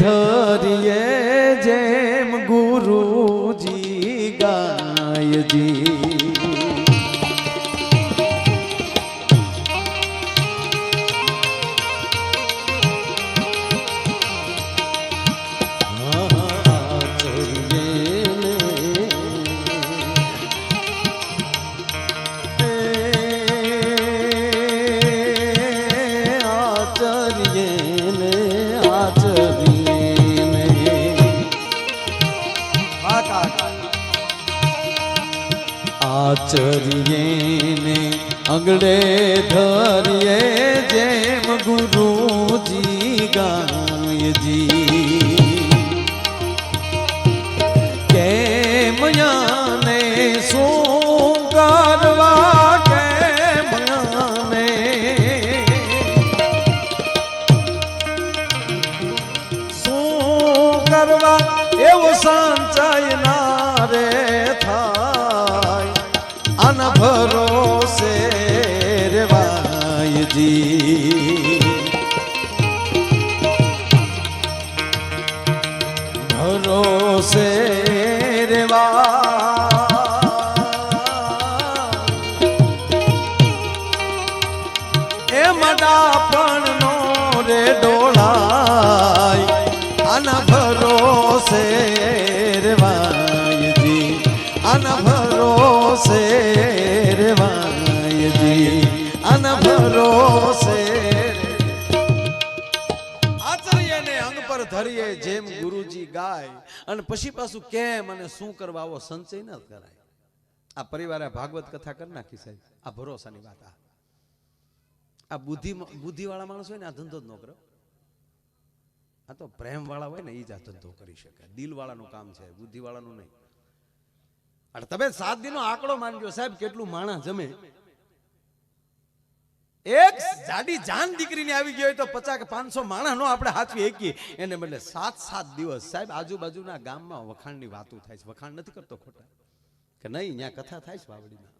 ધરીએ જેમ ગુરુજી ગાયજી, આચરીએ ને અંગડે ધરીએ જેમ ગુરુજી ગાયજી, કેમ યાને શું કરવા, કેમ યાને શું કરવા, એવું સંચય ના રે થાય, અન ભરોસે રેવાયજી, ભરોસે રેવા એ મડાપણ નો રે ડોળાય, અન ભરોસે રેવાયજી, અન ભરોસે રેવાયજી, અન ભરોસે. આચરીએ અંગ પર ધરીએ જેમ ગુરુજી ગાય, અને પછી પાછું કેમ અને શું કરવા આવો સંચય ન કરાય. આ પરિવારે ભાગવત કથા કરી નાખી સાહેબ. આ ભરોસાની વાત. આ બુદ્ધિ વાળા માણસ હોય ને આ ધંધો જ ન કરો. આ તો પ્રેમ વાળા હોય ને એ જ આ ધંધો કરી શકે. દિલ વાળાનું કામ છે, બુદ્ધિ વાળાનું નહીં. અને તમે 7 દિનનો આંકડો માનજો સાહેબ, કેટલું માણસ જમે. એક જાડી જાન દીકરીની આવી ગઈ હોય તો 50 કે 500 માણસ નો આપણે હાથવી એકીએ. એને બદલે 7 દિવસ સાહેબ આજુબાજુના ગામમાં વખાણની વાતો થાય છે. વખાણ નથી કરતો ખોટા કે નહીં, ત્યાં કથા થાય છે. વાવડીમાં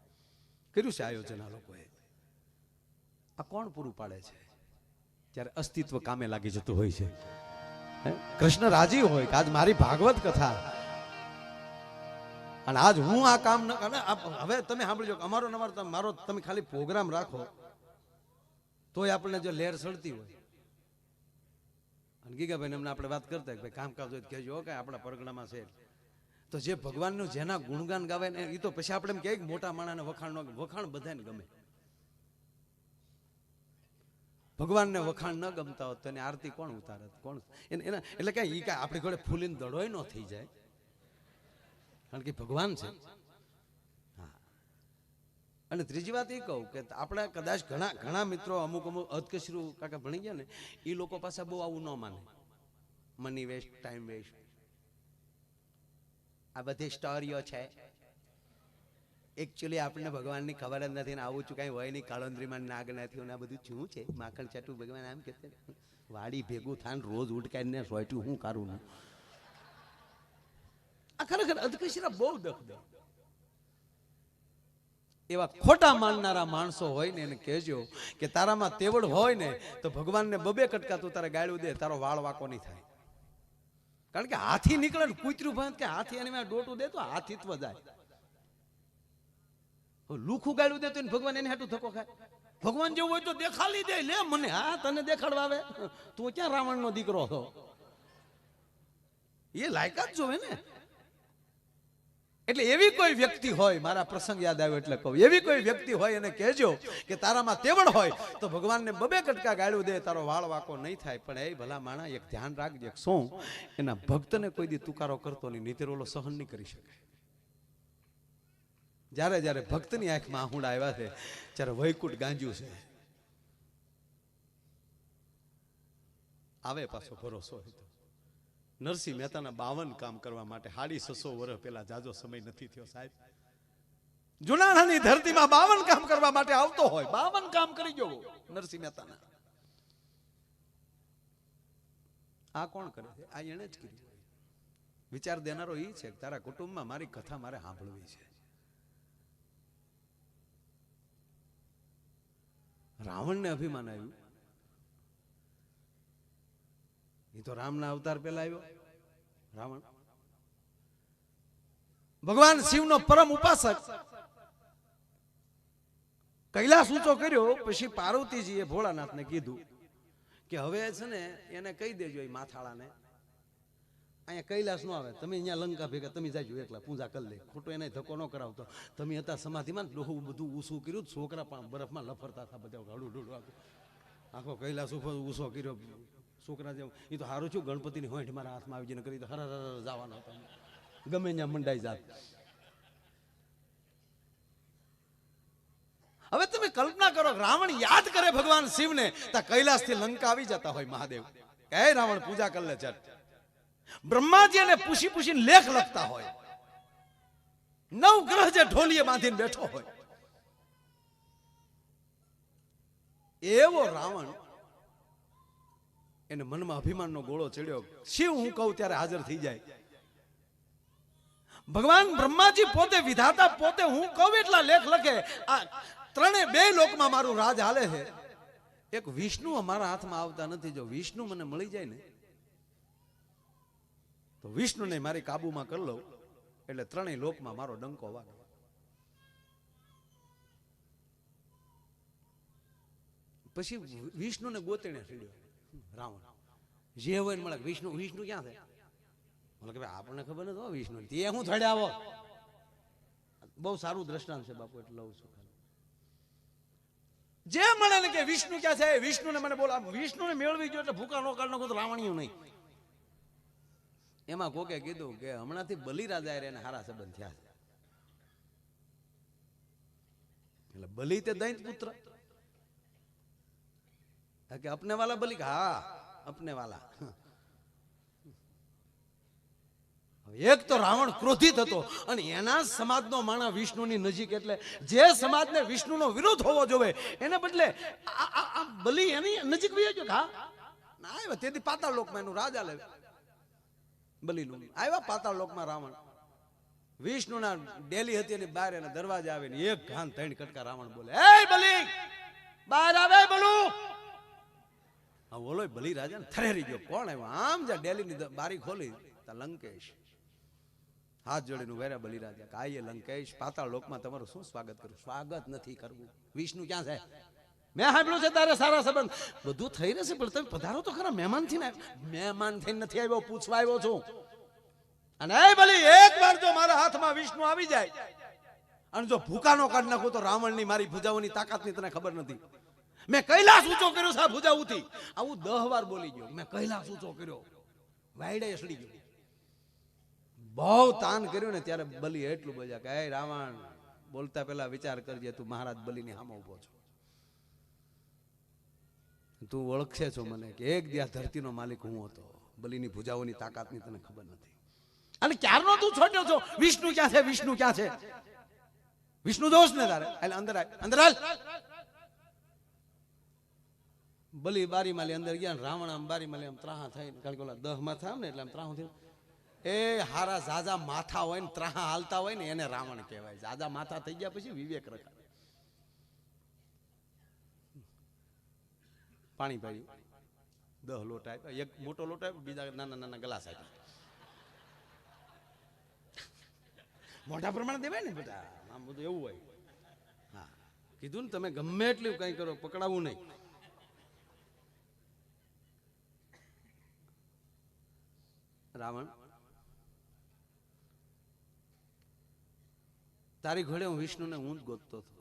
કર્યું છે આયોજન આ લોકોએ. આ કોણ પૂરું પાડે છે? ત્યારે અસ્તિત્વ કામે લાગી જતું હોય છે. કૃષ્ણ રાજી હોય કે આજ મારી ભાગવત કથા અને આજ હું આ કામ ન. હવે તમે સાંભળજો, અમારો મારો તમે ખાલી પ્રોગ્રામ રાખો તોય આપણને જો લહેર સડતી હોય. અને ગીગાભાઈ એમને આપણે વાત કરતા કે ભાઈ કામકાજ હોય કહેજો કે આપણા પરગણામાં છે. તો જે ભગવાનનું જેના ગુણગાન ગાવે ને એ તો પછી આપણે એમ કહે કે મોટા માણાને વખાણ બધાને ગમે. ભગવાનને વખાણ ન ગમતા હોત તો એની આરતી કોણ ઉતારત? કોણ એના એટલે કઈ ઈ કાંઈ આપણી ઘોડે ફૂલીને દડોય ન થઈ જાય, કારણ કે ભગવાન છે. હા. અને ત્રીજી વાત એ કહું કે આપણે કદાચ ઘણા મિત્રો અમુક અધકચરું કાકા ભણી ગયા ને એ લોકો પાસે બહુ આવું ન માને. મની વેસ્ટ, ટાઈમ વેસ્ટ, આ બધી સ્ટોરીઓ છે. એકચ્યુઅલી આપણને ભગવાનની ખબર જ નથી ને આવું છું કઈ હોય નહીં. કાળોંદ્રીમાં નાગ નથી ને આ બધું શું છે? માખણ ચાટું ભગવાન આમ કે વાડી ભેગું થાય રોજ ઉડકાઈને સોયટું હું કરું ને. આ ખરેખર અધકચરા બહુ દખદખ. એવા ખોટા માનનારા માણસો હોય ને એને કહેજો કે તારામાં તેવડ હોય ને તો ભગવાનને બબે કટકા તું તારે ગાળ્યું દે, તારો વાળ વાકો નહીં થાય. કારણ કે હાથી નીકળે ને કૂતરું ભાંત કે હાથી એને ડોટું દે તો હાથીત્વ જાય. લુખું ગાળ્યું દે તો ભગવાન એને હાટું ધક્કો ખાય. ભગવાન જેવું હોય તો દેખાડી દે, લે મને. હા, તને દેખાડવા આવે? તું ક્યાં રાવણ નો દીકરો છો? એ લાયકાત જોવે ને. એટલે એવી કોઈ વ્યક્તિ હોય, મારા પ્રસંગ યાદ આવ્યો એટલે કહું, એવી કોઈ વ્યક્તિ હોય એને કહેજો કે તારામાં તેવડ હોય તો ભગવાનને બબે કટકા ગાળ્યું દે, તારો વાળ વાકો નહીં થાય. પણ એ ભલા માણા એક ધ્યાન રાખજે, શું એના ભક્તને કોઈ દી તુકારો કરતો નહીં, નહીતર ઓલો સહન નહીં કરી શકે. જ્યારે જ્યારે ભક્તની આંખમાં આહુડા આવ્યા છે ત્યારે વૈકુંઠ ગાંજ્યું છે. આવે પાછો ભરોસો હોય તો. નરસિંહ મહેતાના 52 કામ કરવા માટે 650 વર્ષ પહેલા જાજો સમય નથી થયો સાહેબ. જુનાણાની ધરતીમાં 52 કામ કરવા માટે આવતો હોય, 52 કામ કરી ગયો નરસિંહ મહેતાના. આ કોણ કરે છે? આ એને જ કર્યું. વિચાર દેનારો એ છે કે તારા કુટુંબમાં મારી કથા મારે સાંભળવી છે. રાવણને અભિમાન આવ્યું, એ તો રામના અવતાર પહેલા આવ્યો રાવણ. ભગવાન શિવનો પરમ ઉપાસક કૈલાસ ઊંચો કર્યો પછી પાર્વતીજીએ ભોળાનાથને કીધું કે હવે છે ને એને કહી દેજો એ માથાળાને અહીંયા કૈલાસ નો આવે, તમે અહીંયા લંકા ભેગા તમે જાજો એકલા પૂજા કરી લે. ખોટો એને ધક્કો ન કરાવતો. તમે હતા સમાધિમાં ડોહું બધું ઊંસું કર્યું, છોકરા પણ બરફમાં લફરતા હતા બધા હળું આખો કૈલાસ ઉપર ઊંસો કર્યો. છોકરા જેવું એ તો સારું છું, ગણપતિની હોંઠ મારા હાથમાં આવી જઈને કરી તો હર જવાનો હતો, ગમે ત્યાં મંડાઈ જાત. હવે તમે કલ્પના કરો, રાવણ યાદ કરે ભગવાન શિવને તો કૈલાસ થી લંકા આવી જતા હોય મહાદેવ. હે રાવણ પૂજા કરી લે ચટ. બ્રહ્માજી એને પૂછીને લેખ લખતા હોય. 9 ગ્રહ જે ઢોલીએ બાંધીને બેઠો હોય એવો રાવણ, એને મનમાં અભિમાનનો ગોળો ચડ્યો. શિવ હું કહું ત્યારે હાજર થઈ જાય. ભગવાન બ્રહ્માજી પોતે વિધાતા, પોતે હું કહું એટલા લેખ લખે. આ 3 લોકમાં મારું રાજ હાલે છે. એક વિષ્ણુ અમારા હાથમાં આવતા નથી. જો વિષ્ણુ મને મળી જાય ને તો વિષ્ણુને મારી કાબુમાં કરી લઉં એટલે 3 લોકમાં મારો ડંકો વાગે. પછી વિષ્ણુને ગોતેણે છેડ્યો રાવણ. જે હોય ને મળે વિષ્ણુ ક્યાં છે? બોલે કે ભાઈ આપણને ખબર નથી હો વિષ્ણુ. તે હું થડે આવો. બહુ સારું દ્રષ્ટાંત છે બાપુ, એટલે લઉં છું. જે મળે ને કે વિષ્ણુ ક્યાં છે, વિષ્ણુને મને બોલા. વિષ્ણુને મેળવી ગયો એટલે ભૂકા નો કાઢ નાખો તો રાવણિયું નહીં. એમાં કોકે કીધું કે હમણાંથી બલિરાજા એને હારા સંબંધ થયા છે. એટલે બલિ તે દૈત પુત્ર કે अपने वाला बलि, हाँ अपने वाला. એક તો રાવણ ક્રોધિત હતો અને એના સમાજનો માણસ વિષ્ણુની નજીક, એટલે જે સમાજને વિષ્ણુનો વિરોધ હોવો જોઈએ એને બદલે આ બલિ એની નજીક વહી ગયો. હા ના આવ્યા તેથી પાતાળ લોકમાં એનું રાજ આલે બલિનું આવ્યા પાતાળ લોકમાં રાવણ. વિષ્ણુના ડેલી હતી એની બહાર એના દરવાજા આવે ને એક ઘાન ત્રણ કટકા રાવણ બોલે, એ બલિ બહાર આવે બોલું. હા બોલો બલિ રાજા ને થરેરી ગયો, કોણ આવ્યો? આમ જા ડેલીની બારી ખોલી તા લંકેશ હાથ જોડીને વેરા બલિ રાજા કે આઈએ લંકેશ, પાતાળ લોકમાં તમારું શું સ્વાગત કરું? સ્વાગત નથી કરવું. વિષ્ણુ ક્યાં છે? મેં સાંભળ્યું છે તારે સારા સંબંધ, બધું થઈ રહેશે પણ તમે પધારો તો ખરા. મહેમાન થી મહેમાન થઈને નથી આવ્યો, પૂછવા આવ્યો છું. અને એ બલિ એક વાર જો મારા હાથમાં વિષ્ણુ આવી જાય અને જો ભૂકાનો કાઢ નાખું તો રાવણની મારી ભુજાઓની તાકાતની તને ખબર નથી. મેં કૈલાસ ઊંચો કર્યો છે ભુજાઓથી, આવું 10 વાર બોલી ગયો. મેં કૈલાસ ઊંચો કર્યો, વાયડે સડી ગયો, બહુ તાન કર્યું ને ત્યારે બલિ એટલું બોલ્યા કે એ રાવણ, બોલતા પહેલા વિચાર કરજે, તું મહારાજ બલિની સામે ઉભો છો, તું ઓળખે છો મને કે એક દી આ ધરતીનો માલિક હું હતો. બલિની ભુજાઓની તાકાતની તને ખબર નથી. અને ક્યારનો તું છોડ્યો છો? વિષ્ણુ ક્યાં છે? વિષ્ણુ ક્યાં છે? વિષ્ણુ દોષ ને તારે અંદર આય, અંદર હાલ. બલિ બારી માલી અંદર ગયા, રાવણ આમ બારી માલી આમ ત્રાહા થઈને, કારણ કે ઓલા 10 માં થાય ને એટલે આમ ત્રાહું થયું. એ હારા ઝાઝા માથા હોય ને ત્રાહા હાલતા હોય ને એને રાવણ કહેવાય. ઝાઝા માથા થઈ ગયા પછી વિવેક રખાય. પાણી પાડ્યું, 10 લોટ આપ્યા, એક મોટો લોટ આપ્યો, બીજા નાના નાના ગ્લાસ આપ્યા. મોટા પ્રમાણે દેવાય ને બધા, આમ બધું એવું હોય. હા કીધું ને તમે ગમે એટલું કઈ કરો, પકડાવું નહીં. રાવણ, તારી ઘોડે હું વિષ્ણુને હું જ ગોતતો હતો.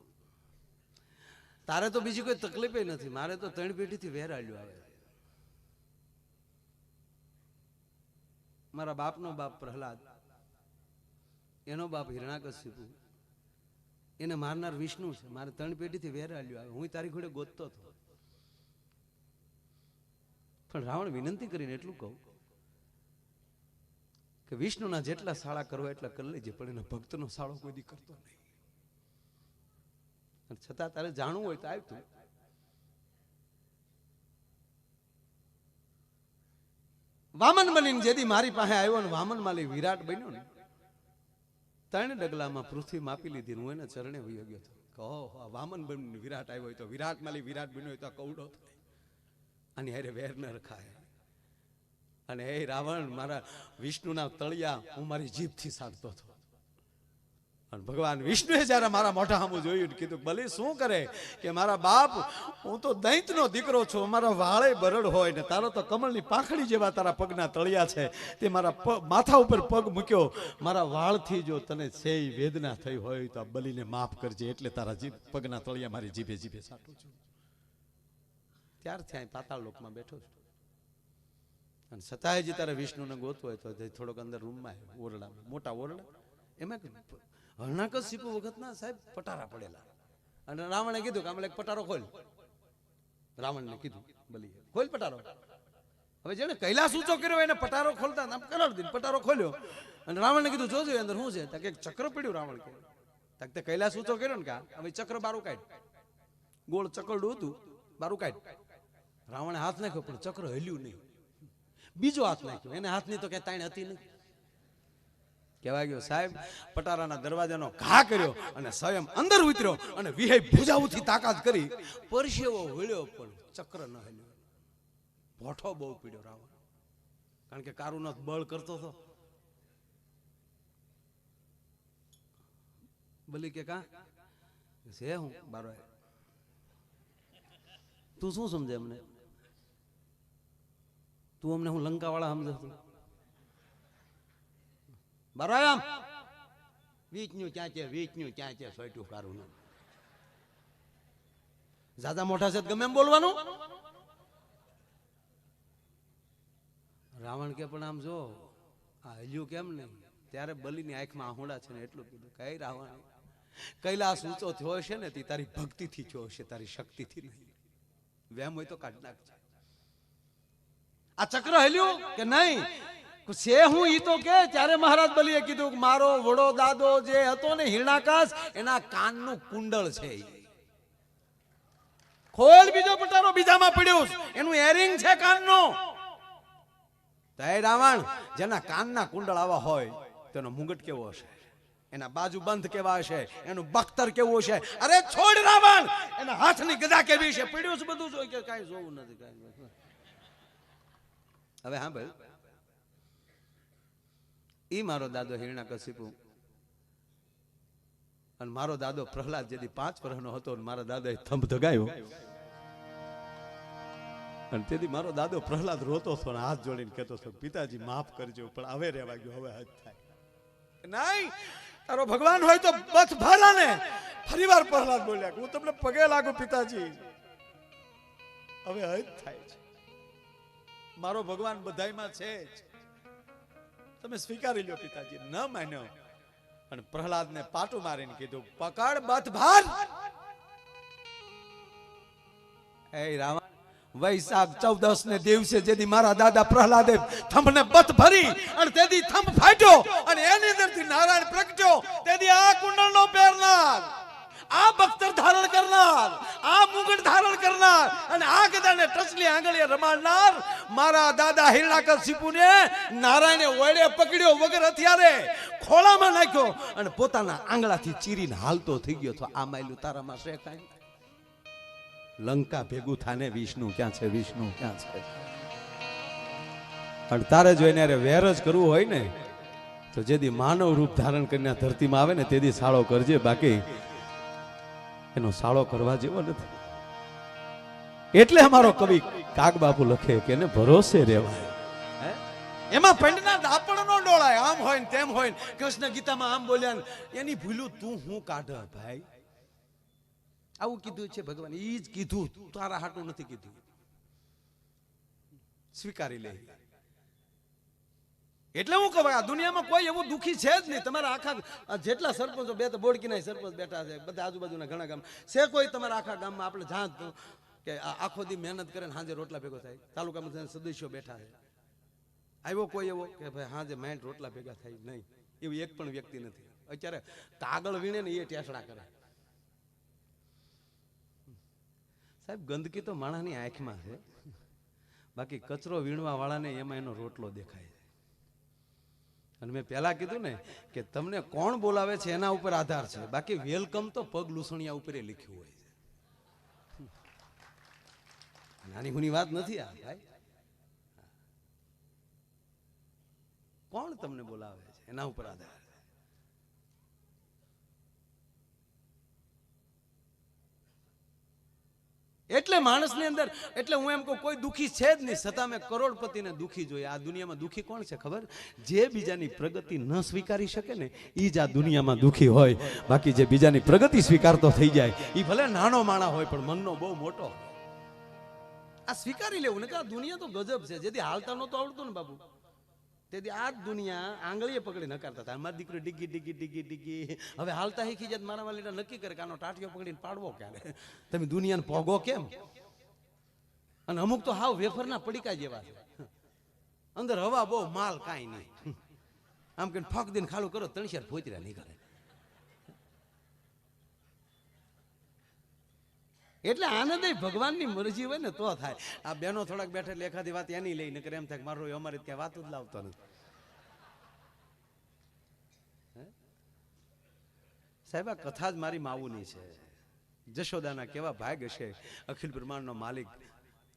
તારે તો બીજી કોઈ તકલીફ નથી, મારે તો 3 પેઢીથી વેરાડ્યું આવે. મારા બાપનો બાપ પ્રહલાદ, એનો બાપ હિરણાકશિપુ, એને મારનાર વિષ્ણુ છે. મારે 3 પેઢીથી વેરાડ્યું આવે, હું તારી ઘોડે ગોતતો હતો. પણ રાવણ વિનંતી કરીને એટલું કહું કે વિષ્ણુના જેટલા સાળા કરવા એટલા કરી લેજે, પણ એના ભક્તનો સાળો કોઈ દી કરતો નહીં. છતાં તારે જાણવું હોય તો આવતું. વામન બનીને જેદી મારી પાસે આવ્યો ને વામન માલી વિરાટ બન્યો ને, 3 ડગલામાં પૃથ્વી માપી લીધી, હું એના ચરણે વયો ગયો હતો. કહો વામન બનીને વિરાટ આવ્યો હોય તો વિરાટ માલી વિરાટ બન્યો હોય તો કૌડો થાય, આની હારે વેર ન રખાય. અને એ રાવણ, મારા વિષ્ણુના તળિયા હું મારી જીભથી સાધતો હતો. અને ભગવાન વિષ્ણુએ જયારે મારા મોઢા સામું જોયું, કીધું બલિ શું કરે કે મારા બાપ, હું તો દૈત્યનો દીકરો છું, મારા વાળે બરડ હોય ને તારો તો કમળની પાંખડી જેવા તારા પગના તળિયા છે, તે મારા માથા ઉપર પગ મૂક્યો, મારા વાળથી જો તને સેય વેદના થઈ હોય તો આ બલિને માફ કરજે, એટલે તારા પગના તળિયા મારી જીભે જીભે સાટું છું. ત્યારથી અહીં પાતાળ લોકમાં બેઠો છું. અને છતાંય જે તારે વિષ્ણુને ગોતવો હોય તો થોડોક અંદર રૂમમાં ઓરડામાં, મોટા ઓરડા, એમાં હિરણાકશિપુ વખતના સાહેબ પટારા પડેલા. અને રાવણે કીધું કે આમ એક પટારો ખોલ. રાવણને કીધું બલિએ, ખોલ પટારો. હવે જેને કૈલાસ ઊંચો કર્યો એને પટારો ખોલતા આમ કરાવી દીધો. પટારો ખોલ્યો અને રાવણને કીધું જોજો અંદર શું છે. કે એક ચક્ર પડ્યું. રાવણ કે તે કૈલાસ ઊંચો કર્યો ને કા, હવે ચક્ર બારું કાઢ. ગોળ ચકરડું હતું, બારું કાઢ. રાવણે હાથ નાખ્યો પણ ચક્ર હલ્યું નહીં. બીજો હાથ નાખ્યો, એને હાથની તો કઈ તાણ હતી નહીં. કહેવાય ગયો સાહેબ, પટારાના દરવાજાનો ઘા કર્યો અને સ્વયં અંદર ઉતર્યો અને વિહય ભુજાઓથી તાકાત કરી પરસેવો વળ્યો પણ ચક્ર ન હલ્યો. ભોઠો બહુ પીડ્યો રાવણ, કારણ કે કારુનો બળ કરતો હતો. બલિ કે કા છે હું બારો, તું શું સમજે અમને? તું અમને હું લંકા વાળા સમજે? બરાબર વીચનું ક્યાં છે, વીચનું ક્યાં છે, સોયટું કારું ન. જ્યાદા મોટા છે ગમે એમ બોલવાનું. રાવણ કે પણ આમ જો આ હલ્યું કેમ નહીં? ત્યારે બલિની આંખમાં આહુડા છે ને એટલું કીધું, કઈ રાવણ, કૈલાસ ઊંચો થયો હશે ને તે તારી ભક્તિથી થયો હશે, તારી શક્તિથી નહીં. વેમ હોય તો કાઢ નાખજે. આ ચક્ર હલ્યું કે નહીં? છે હું ઈ તો કે ત્યારે મહારાજ બલીએ કીધું કે મારો વડો દાદો જે હતો ને હિરણાકાશ એના કાનનું કુંડળ છે. ખોલ બીજો પટારો બીજામાં પડ્યું એનું એરિંગ છે કાનનું. તય રાવણ જેના કાનના કુંડળ આવા હોય તેનો મુંગટ કેવો હશે, એના બાજુ બંધ કેવા હશે, એનું બખ્તર કેવું હશે. અરે છોડ રાવણ, એના હાથની ગદા કેવી છે, પડ્યું છે બધું જોઈ કે કાંઈ જોવું નથી કાંઈ. હવે હા ભાઈ, ઈ મારો દાદો હિરણાકશિપુ અને મારો દાદો પ્રહલાદ જેથી 5 વર્ષનો હતો અને મારા દાદાએ થંભ ધગાયો અને તેથી મારો દાદો પ્રહલાદ રોતો હતો અને હાથ જોડીને કહેતો હતો પિતાજી માફ કરજો, પણ હવે રહેવા ગયો, હવે હદ થાય નહીં. તારો ભગવાન હોય તો બસ ભરા ને. ફરીવાર પ્રહલાદ બોલ્યા હું તમને પગે લાગુ પિતાજી, હવે હદ થાય છે, મારો ભગવાન બધાયમાં છે જ, તમે સ્વીકારી લ્યો પિતાજી. ન માન્યો અને પ્રહલાદને પાટું મારીને કીધું પકડ બથ ભાર. એ રાવણ, વૈશાખ 14 ને દિવસે જેથી મારા દાદા પ્રહલાદે થંભને બથ ભરી અને તેથી થંભ ફાટ્યો અને એની અંદરથી નારાયણ પ્રગટ્યો, તેથી આ કુંડળનો પહેરનાર, આ બખ્તર ધારણ કરનાર, આ મુગટ ધારણ કરનાર અને આ ગદાને ટસલી આંગળીએ રમાડનાર મારા દાદા હિરણાકશિપુને નારાયણે ઓળે પકડ્યો વગર હથિયારે, ખોળામાં નાખ્યો અને પોતાના આંગળાથી ચીરીને હાલતો થઈ ગયો. તો આ માયલું તારામાં છે કાંઈ? લંકા ભેગું થાને વિષ્ણુ ક્યાં છે, વિષ્ણુ ક્યાં છે? અને તારે જો એને વેર જ કરવું હોય ને તો જેથી માનવ રૂપ ધારણ કરીને ધરતીમાં આવે ને તેથી સાળો કરજે, બાકી એનો સાળો કરવા જેવો નથી. એટલે અમારો કવિ કાગ બાપુ લખે કે એને ભરોસે રહેવાય. એમાં પંડના દાપણ નો ડોળાય, આમ હોય ને તેમ હોય. કૃષ્ણ ગીતામાં આમ બોલ્યા ને એની ભૂલું તું હું કાઢ ભાઈ, આવું કીધું છે ભગવાન. ઈ જ કીધું, તારા હાટું નથી કીધું. સ્વીકારી લે. એટલે હું કહું આ દુનિયામાં કોઈ એવું દુખી છે જ નહીં. તમારા આખા જેટલા સરપંચો, બે તો બોડકીના સરપંચ બેઠા છે, બધા આજુબાજુના ઘણા ગામ છે, કોઈ તમારા આખા ગામમાં આપણે જાણ કે આખો દી મહેનત કરે ને હાજે રોટલા ભેગો થાય. તાલુકામાં સદસ્યો બેઠા છે, આવ્યો કોઈ એવો કે ભાઈ હાજે માઇન્ડ રોટલા ભેગા થાય નહીં, એવું એક પણ વ્યક્તિ નથી. અત્યારે કાગળ વીણે ને એ ટેસડા કરે. સાહેબ ગંદકી તો માણસની આંખમાં છે, બાકી કચરો વીણવા વાળાને એમાં એનો રોટલો દેખાય છે. અને મેં પહેલા કીધું ને કે તમને કોણ બોલાવે છે એના ઉપર આધાર છે, બાકી વેલકમ તો પગ લૂસણિયા ઉપર લખ્યું હોય છે. નાની હુની વાત નથી આ ભાઈ. કોણ તમને બોલાવે છે એના ઉપર આધાર. એટલે માણસની અંદર, એટલે હું એમ કહું કોઈ દુખી છે જ નહીં, છતાં મેં કરોડપતિને દુખી જોઈએ. આ દુનિયામાં દુખી કોણ છે ખબર? જે બીજાની પ્રગતિ ન સ્વીકારી શકે ને એ જ આ દુનિયામાં દુખી હોય. બાકી જે બીજાની પ્રગતિ સ્વીકારતો થઈ જાય એ ભલે નાનો માણા હોય પણ મનનો બહુ મોટો. આ સ્વીકારી લેવું ને કે આ દુનિયા તો ગજબ છે. જેથી હાલતા નહોતું આવડતું ને બાપુ, તેથી આ દુનિયા આંગળીએ પકડી નકારતા હતા. મારી દીકરી ડીગી ડીગી ડીગી ડીગી હવે હાલતા શીખી જાય. મારા વાલીને નક્કી કરે કે આનો ટાટિયો પકડીને પાડવો ક્યારે, તમે દુનિયાને પોગો કેમ? અને અમુક તો હાવ વેફરના પડીકા જેવા છે, અંદર હવા બહુ માલ કાંઈ નહીં. આમ કે ફક દિન ખાલું કરો તણશિયાર ફોતરા નીકળે. એટલે આનંદ ભગવાનની મરજી હોય ને તો થાય. આ બેનો થોડાક બેઠે એટલે એખાદી વાત એની લઈ નકર એમ થાય મારો અમારી ક્યાં વાત જ લાવતો નથી. સાહેબ આ કથા જ મારી માવુની છે. જશોદાના કેવા ભાગ હશે, અખિલ બ્રહ્માંડનો માલિક.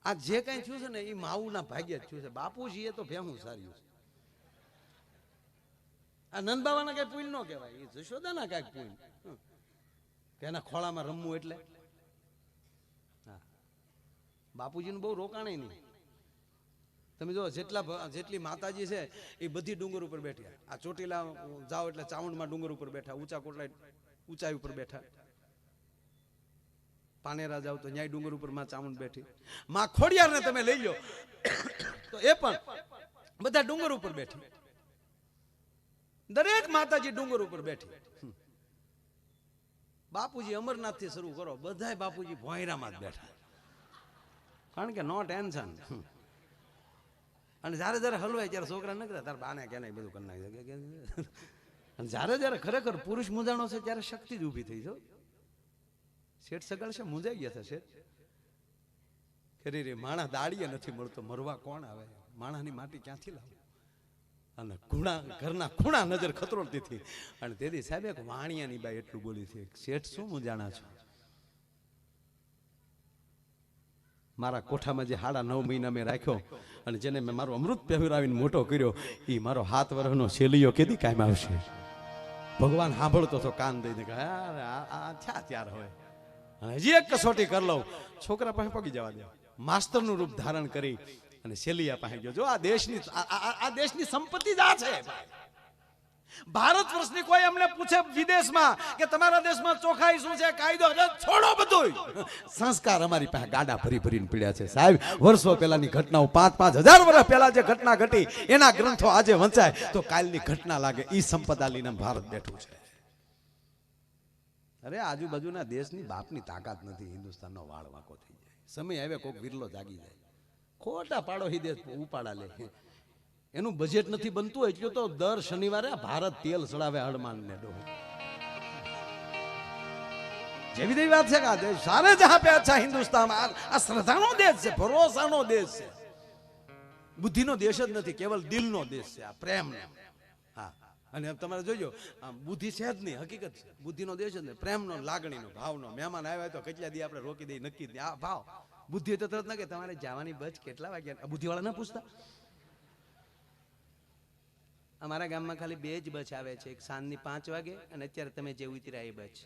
આ જે કઈ થયું છે ને એ માવુના ભાગ્ય જ થયું છે. બાપુજી એ તો ભેહું સાર્યું છે. આ નંદબાવાના કઈ પુલ ન કહેવાય, એ જશોદાના કઈક પુલ કે એના ખોળામાં રમવું. એટલે બાપુજીનું બહુ રોકાણે નહીં. તમે જો જેટલી માતાજી છે એ બધી ડુંગર ઉપર બેઠી. આ ચોટીલા જાઓ એટલે ચાવંડમાં ડુંગર ઉપર બેઠા, ઊંચા કોટલા ઊંચાઈ ઉપર બેઠા, પાનેરા જાવ તો ન્યાય ડુંગર ઉપર માં ચામુંડ બેઠી. માં ખોડિયારને તમે લઈ લો તો એ પણ બધા ડુંગર ઉપર બેઠી. દરેક માતાજી ડુંગર ઉપર બેઠી. બાપુજી અમરનાથ થી શરૂ કરો, બધાય બાપુજી ભોંયરામાં જ બેઠા. કારણ કે નો ટેન્શન. અને જ્યારે જ્યારે હલવાય ત્યારે છોકરા ન કરે તાર બાને કે નહીં બધું કરી નાખે. અને જ્યારે જ્યારે ખરેખર પુરુષ મૂંઝાણો છે ત્યારે શક્તિ જ ઊભી થઈ છે. શેઠ સગાડશે મૂંઝાઈ ગયા છે શેઠ. ખરી રે માણસ દાડીએ નથી મળતો, મરવા કોણ આવે? માણસની માટી ક્યાંથી લાવે? અને ઘરના ખૂણા નજર ખતરોડતી હતી. અને તેથી સાહેબ એક વાણિયાની બાઈ એટલું બોલી છે, શેઠ શું મૂંઝાણા છો? મારા કોઠામાં જે 9.5 મહિના મેં રાખ્યો અને જેને મેં મારો અમૃત પહેરાવીને મોટો કર્યો, એ મારો 7 વર્ષનો શેલીયો કેદી કાયમ આવશે? ભગવાન સાંભળતો તો કાન દઈને કે થયા ત્યાર હોય. અને હજી એક કસોટી કરી લઉં, છોકરા પાસે પગી જવા દે. માસ્તરનું રૂપ ધારણ કરી અને શેલિયા પાસે ગયો. જો આ દેશની સંપત્તિ જ આ છે. ભારત વર્ષની કોઈ અમને પૂછે વિદેશમાં કે તમારા દેશમાં ચોખાઈ શું છે, કાયદો, છોડો બધું. સંસ્કાર અમારી પાસે ગાડા ભરી ભરીને પીડ્યા છે સાહેબ. વર્ષો પહેલાની ઘટનાઓ, 5,000 વર્ષ પહેલા જે ઘટના ઘટી એના ગ્રંથો આજે વંચાય તો કાલની ઘટના લાગે. ઈ સંપદા લઈને ભારત બેઠું છે. અરે આજુબાજુના દેશની બાપની તાકાત નથી. હિન્દુસ્તાનનો વાળ વાંકો થઈ જાય. સમય આવે કોક વિરલો જાગી જાય. ખોટા પાડોશી દેશ ઉપાડા લે. એનું બજેટ નથી બનતું એટલે તો દર શનિવારે ભારત તેલ ચડાવે હળમાન ને ડોહ. જેવી તેવી વાત છે કે આ દેશ સારે જહાં પે અચ્છા હિન્દુસ્તાન. આ શ્રદ્ધાનો દેશ છે, ભરોસાનો દેશ છે. બુદ્ધિનો દેશ જ નથી, કેવલ દિલનો દેશ છે. આ પ્રેમ. હા, અને તમારે જોજો બુદ્ધિ છે જ નહીં, હકીકત છે. બુદ્ધિનો દેશ જ નહીં, પ્રેમનો, લાગણીનો, ભાવનો. મહેમાન આવ્યા તો કેટલા દી આપણે રોકી દઈએ, નક્કી જ આ ભાવ. બુદ્ધિ તો તરત ના કે તમારે જવાની બચ કેટલા વાગ્યા, બુદ્ધિવાળા ના પૂછતા. અમારા ગામમાં ખાલી 2 જ બસ આવે છે, એક સાંજની 5 વાગે અને અત્યારે તમે જે ઉતર્યા એ બસ.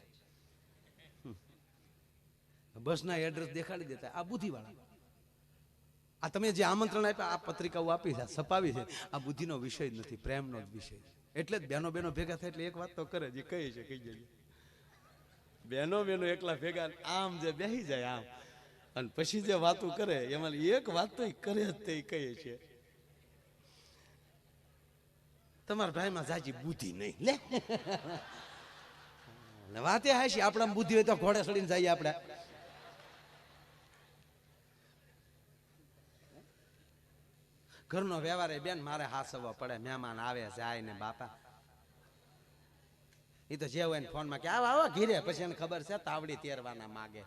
બસના એડ્રેસ દેખાડી દેતા. આ બુદ્ધિવાળા. આ તમે જે આમંત્રણ આપ્યા, આ પત્રિકાઓ આપી છે, છપાવી છે, આ બુદ્ધિનો વિષય જ નથી, પ્રેમનો જ વિષય. એટલે જ બહેનો ભેગા થાય એટલે એક વાત તો કરે જે કહી છે, કહી જાય. બહેનો એકલા ભેગા આમ જે બેસી જાય આમ, અને પછી જે વાતો કરે એમાં એક વાત તો કરે જ તે કહે છે. તમારા ભાઈમાં જાજી બુદ્ધિ નહીં લે વાતે હાશી. આપણા બુદ્ધિ હોય તો ઘોડે ચડીને જઈએ આપણે. ઘરનો વ્યવહાર બેન મારે હાસવવો પડે. મહેમાન આવે જાય ને બાપા એ તો જે હોય ને ફોનમાં કે આવો ઘીરે, પછી એને ખબર છે તાવડી તેરવાના માગે.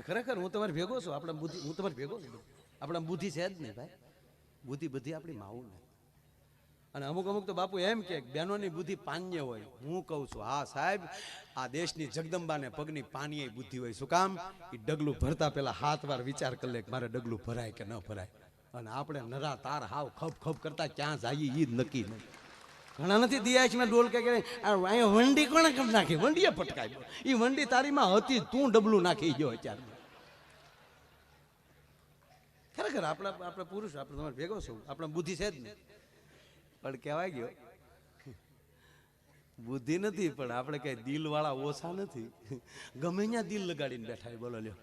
ખરેખર હું તમારી ભેગો છું. આપણા બુદ્ધિ, હું તમારી ભેગો છું. આપણા બુદ્ધિ છે જ નહીં ભાઈ. બુદ્ધિ બધી આપણી માવું નહીં. અને અમુક તો બાપુ એમ કે બહેનોની બુદ્ધિ પાન્ય હોય. હું કહું છું હા સાહેબ, આ દેશની જગદંબાને પગની પાનીય બુદ્ધિ હોય. શું કામ? એ ડગલું ભરતા પેલા 7 વાર વિચાર કરી લે કે મારે ડગલું ભરાય કે ન ભરાય. અને આપણે નરા તાર હાવ ખપ કરતા ક્યાં જઈએ એ જ નક્કી નહીં. ઘણા નથી દિયાશમાં ડોલ કે અહીંયા વંડી કોણે કમ નાખી? વંડીએ પટકાય. એ વંડી તારીમાં હતી, તું ડબલું નાખી ગયો અત્યારે. ખરેખર આપણે પુરુષ, આપણે તમારે ભેગો છું, આપણે બુદ્ધિ છે જ નહીં. પણ કહેવાય ગયો બુદ્ધિ નથી, પણ આપણે કઈ દિલ વાળા ઓછા નથી. ગમે ત્યાં દિલ લગાડીને બેઠા. બોલો લ્યો,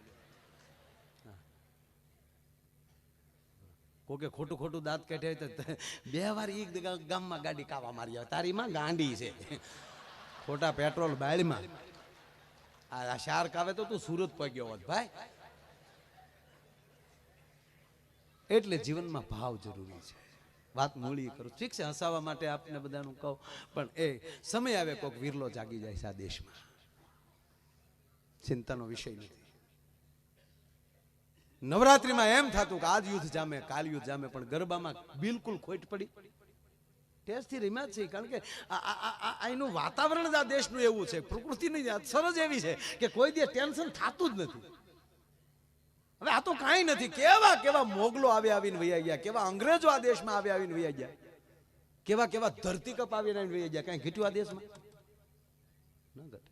કોકે ખોટું દાંત કાઢ્યા તો 2 વાર એક ગામમાં ગાડી કાવા મારી આવે. તારી માં ગાંડી છે, ખોટા પેટ્રોલ બાળમાં. આ શાર્ક આવે તો તું સુરત પગ્યો હોત ભાઈ. એટલે જીવનમાં ભાવ જરૂરી છે. વાત મૂળી કરું, ઠીક છે, હસાવવા માટે આપને બધાનું કહું, પણ એ સમય આવે કોક વિરલો જાગી જાય છે આ દેશમાં. ચિંતાનો વિષય નથી. નવરાત્રીમાં એમ થતું કે આજ યુદ્ધ જામે, કાલ યુદ્ધ જામે, પણ ગરબામાં બિલકુલ ખોટ પડી. ટેસ્ટથી રીમાં જ છે, કારણ કે એનું વાતાવરણ જ આ દેશનું એવું છે, પ્રકૃતિની સરજ એવી છે કે કોઈ દે ટેન્શન થતું જ નથી. હવે આ તો કાંઈ નથી. કેવા મોગલો આવીને વૈયા ગયા, કેવા અંગ્રેજો આ દેશમાં આવીને વૈયા ગયા, કેવા ધરતીકપ આવીને વૈયા ગયા. કાંઈ ઘટ્યું આ દેશમાં ન ઘટે.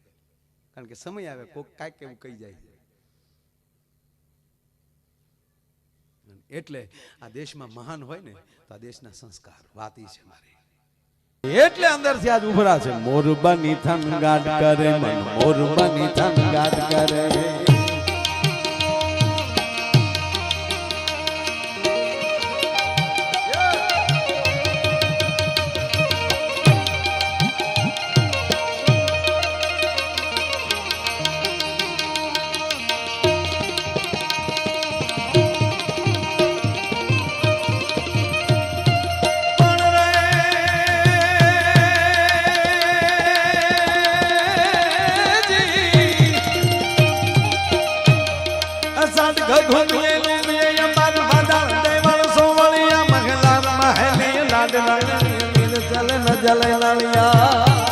કારણ કે સમય આવે કોક કાંઈક એવું કહી જાય. એટલે આ દેશમાં મહાન હોય ને તો આ દેશના સંસ્કાર. વાત ઈ છે મારી. એટલે અંદરથી આજ ઉભરા છે. મોરબાની થનગાટ કરે મન, મોરબાની થનગાટ કરે. સાદ ઘઘુએ લુમે અંબાર ભાદા દેવળ સોવળિયા મગલા મહેલે લાડલા નીલ જલ ન જલ લાલિયા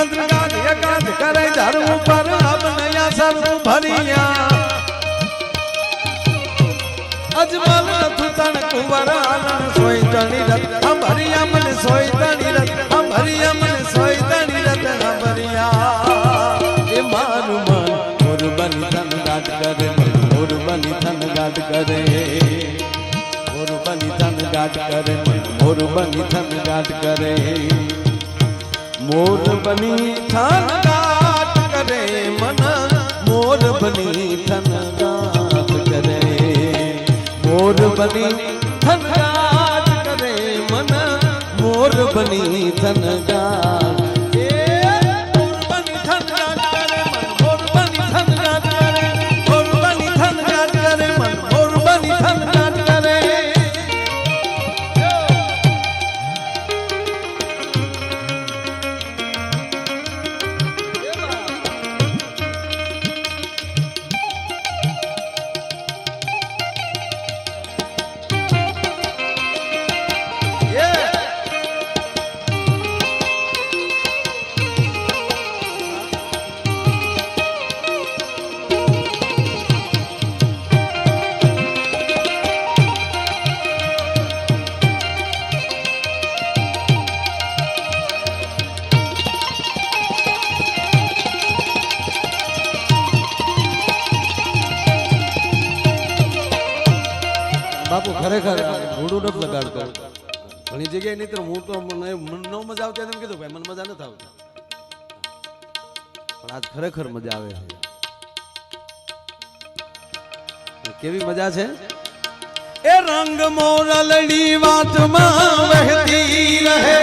અંતરગાદ એકાદ કરે ધર્મ પર અબનયા સર્વ ભરિયા અજમલ નથુ તણ કુંવર આનંદ સોય તણી રત ભરિયા મન સોય તણી રત ભરિયા મન સોય તણી રત ભરિયા એ મારું મન મોર બની ધન ગાટ કરે મોર બની ધન ગાટ કરે મોર બની ધન ગાટ કરે મોર બની ધન ગાટ કરે મોર બની થન ગાટ કરે મન મોર બની થન ગાટ કરે મોર બની થન ગાટ કરે મન મોર બની થન ગાટ બાપુ ખરેખર ઘોડું નથી લગાડતો ઘણી જગ્યાએ નહીં તો હું તો મને ન મજા આવતી એમ કીધું ભાઈ મને મજા નથી આવતી પણ આજ ખરેખર મજા આવે છે કેવી મજા છે એ રંગ મોરલડી વાતમાં વહેતી રહે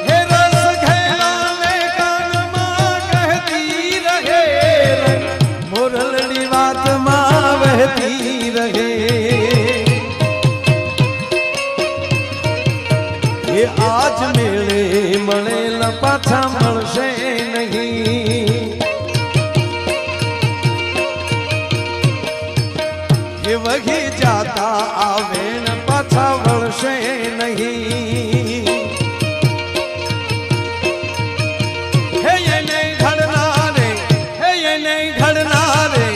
હે રસ ઘેલાને કાનમાં કહેતી રહે મોરલડી વાતમાં વહેતી રહે એ આજ મેળે મળેલ પાછા મળશે નહીં એ વહી જાતા આવે ને પાછા વળશે નહીં હે એને ઘડનારે હે એને ઘડનારે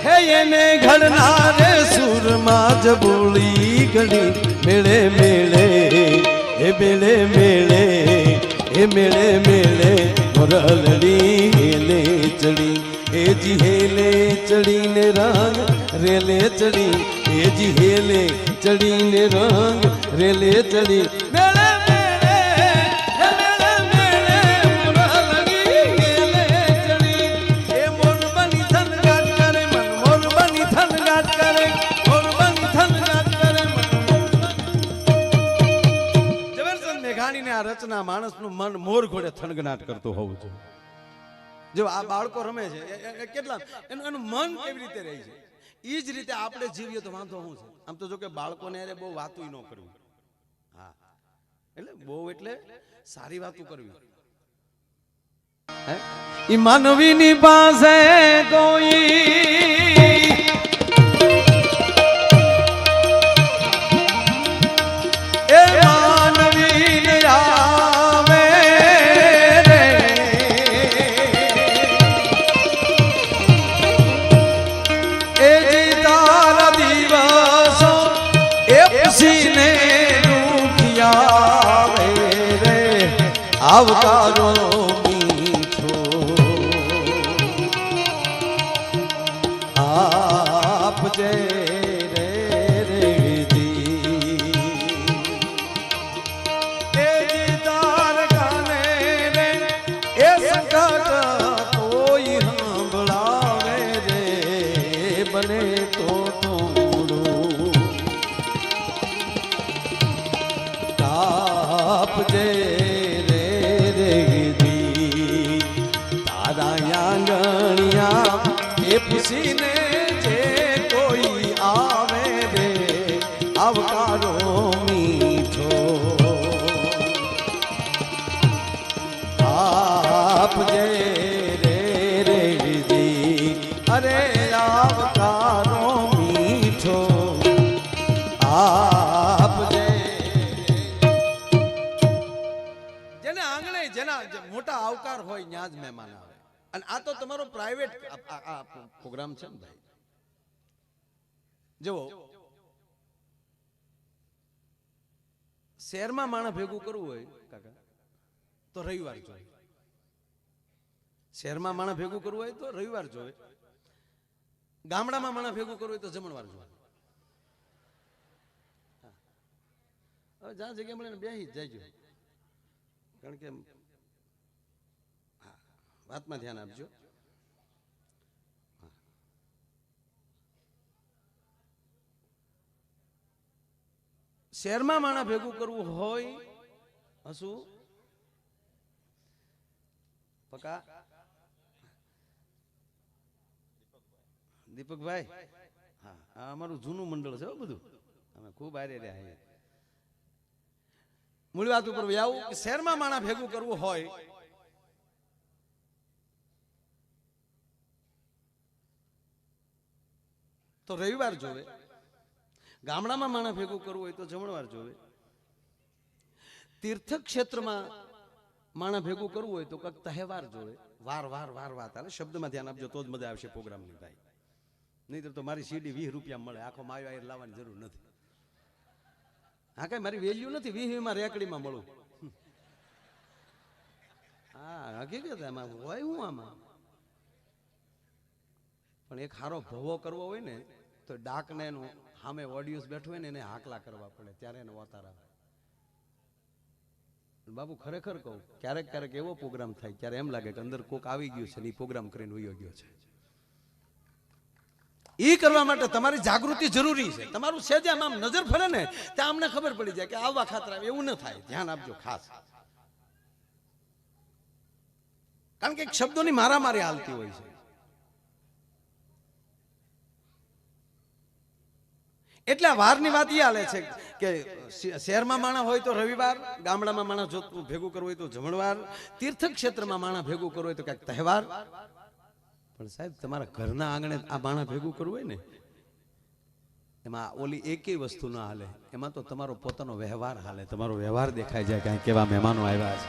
હે એને ઘડનારે સુરમાં જ બોલી ઘડી મેળે મેળે એ મેળે મેળે એ મેળે મેળે મોરલડી હેલે ચડી એ જી હેલે ચડીને રંગ રેલે ચડી એ જી હેલે ચડીને રંગ રેલે ચડી મેળે મેળે એ મેળે મેળે મોરલડી હેલે ચડી એ મોર બની થન ગાટ કરે મન મોર બની થન ગાટ કરે મોર બની થન ગાટ કરે મન ઝવેરચંદ મેઘાણીને આ રચના માણસનું મન મોર ઘોડે થનગનાટ કરતું હોવું જોઈએ જો આ બાળકો રમે છે કેટલા એનું મન કેવી રીતે રહે છે એ જ રીતે આપણે જીવીએ તો વાંધો શું છે આમ તો જો કે બાળકોને અરે બહુ વાતું ન કરવી હા એટલે બહુ એટલે સારી વાતું કરવી ઈ માનવીની પાસે કોઈ એ માનવીને આવે રે એ જીતારા દિવસો એ પસીને દુખિયા રે આવકારો મીઠો આપજે રે રેજી એ જીતાર ગાને રે એ સંકટ કોઈ સાંભળાવે રે બને તો થોડું આપજે રે રેજી તારા આંગણિયા એ પૂછીને જે કોઈ આવે રે આવકારો મીઠો આપજે આવકાર હોય ત્યાં જ મહેમાન આવે. અને આ તો તમારો પ્રાઇવેટ પ્રોગ્રામ છે ને ભાઈ. જુઓ, શહેરમાં માણસ ભેગું કરવું હોય કાકા તો રવિવાર જોઈએ. શહેરમાં માણસ ભેગું કરવું હોય તો રવિવાર જોઈએ. ગામડામાં માણસ ભેગું કરવું હોય તો જમણવાર જોઈએ. હવે જ્યાં જગ્યા મળે ને બેસી જ જાય. કારણ કે વાતમાં ધ્યાન આપજો. શહેરમાં માણસ ભેગું કરવું હોય હશું પકા દીપકભાઈ, હા આ અમારું જૂનું મંડળ છે બધું, અમે ખૂબ આરે રહ્યા. મૂળ વાત ઉપર આવું કે શહેરમાં માણસ ભેગું કરવું હોય તો રવિવાર જોવે. ગામડામાં માણસ ભેગું કરવું હોય તો જમણવાર જોવે. તીર્થક્ષેત્રમાં માણસ ભેગું કરવું હોય તો કંઈક તહેવાર જોવે. વાર વાર વાર વાત હાલે. શબ્દમાં ધ્યાન આપજો તો જ મજા આવશે પ્રોગ્રામની ભાઈ. નહીં તો મારી સીડી 20 રૂપિયા મળે, આખો માયો આયર લાવવાની જરૂર નથી. હા કઈ મારી વેલ્યુ નથી 20 માં રેકડીમાં મળું. હા હકીકત એમાં હોય હું આમાં. પણ એક હારો ભવો કરવો હોય ને તો ડાકને એનું સામે ઓડિયન્સ બેઠું હોય ને એને હાકલા કરવા પડે, ત્યારે એને વતાર આવે. બાબુ ખરેખર કહું, ક્યારેક ક્યારેક એવો પ્રોગ્રામ થાય ત્યારે એમ લાગે કે અંદર કોક આવી ગયું છે ને એ પ્રોગ્રામ કરીને વયો ગયો છે. એ કરવા માટે તમારી જાગૃતિ જરૂરી છે. તમારું છે જેમ આમ નજર ફરે ને ત્યાં અમને ખબર પડી જાય કે આવવા ખાતર આવે, એવું ન થાય. ધ્યાન આપજો ખાસ. કારણ કે શબ્દોની મારામારી હાલતી હોય છે. એટલે વારની વાત એ હાલે છે કે શહેરમાં માણસ હોય તો રવિવાર, ગામડામાં માણસ જો ભેગું કરવું હોય તો જમણવાર, તીર્થક્ષેત્રમાં માણસ ભેગું કરવું હોય તો કઈક તહેવાર. પણ સાહેબ તમારા ઘરના આંગણે આ માણસ ભેગું કરવું હોય ને એમાં ઓલી એકેય વસ્તુ ના હાલે. એમાં તો તમારો પોતાનો વ્યવહાર હાલે. તમારો વ્યવહાર દેખાઈ જાય કે કેવા મહેમાનો આવ્યા છે.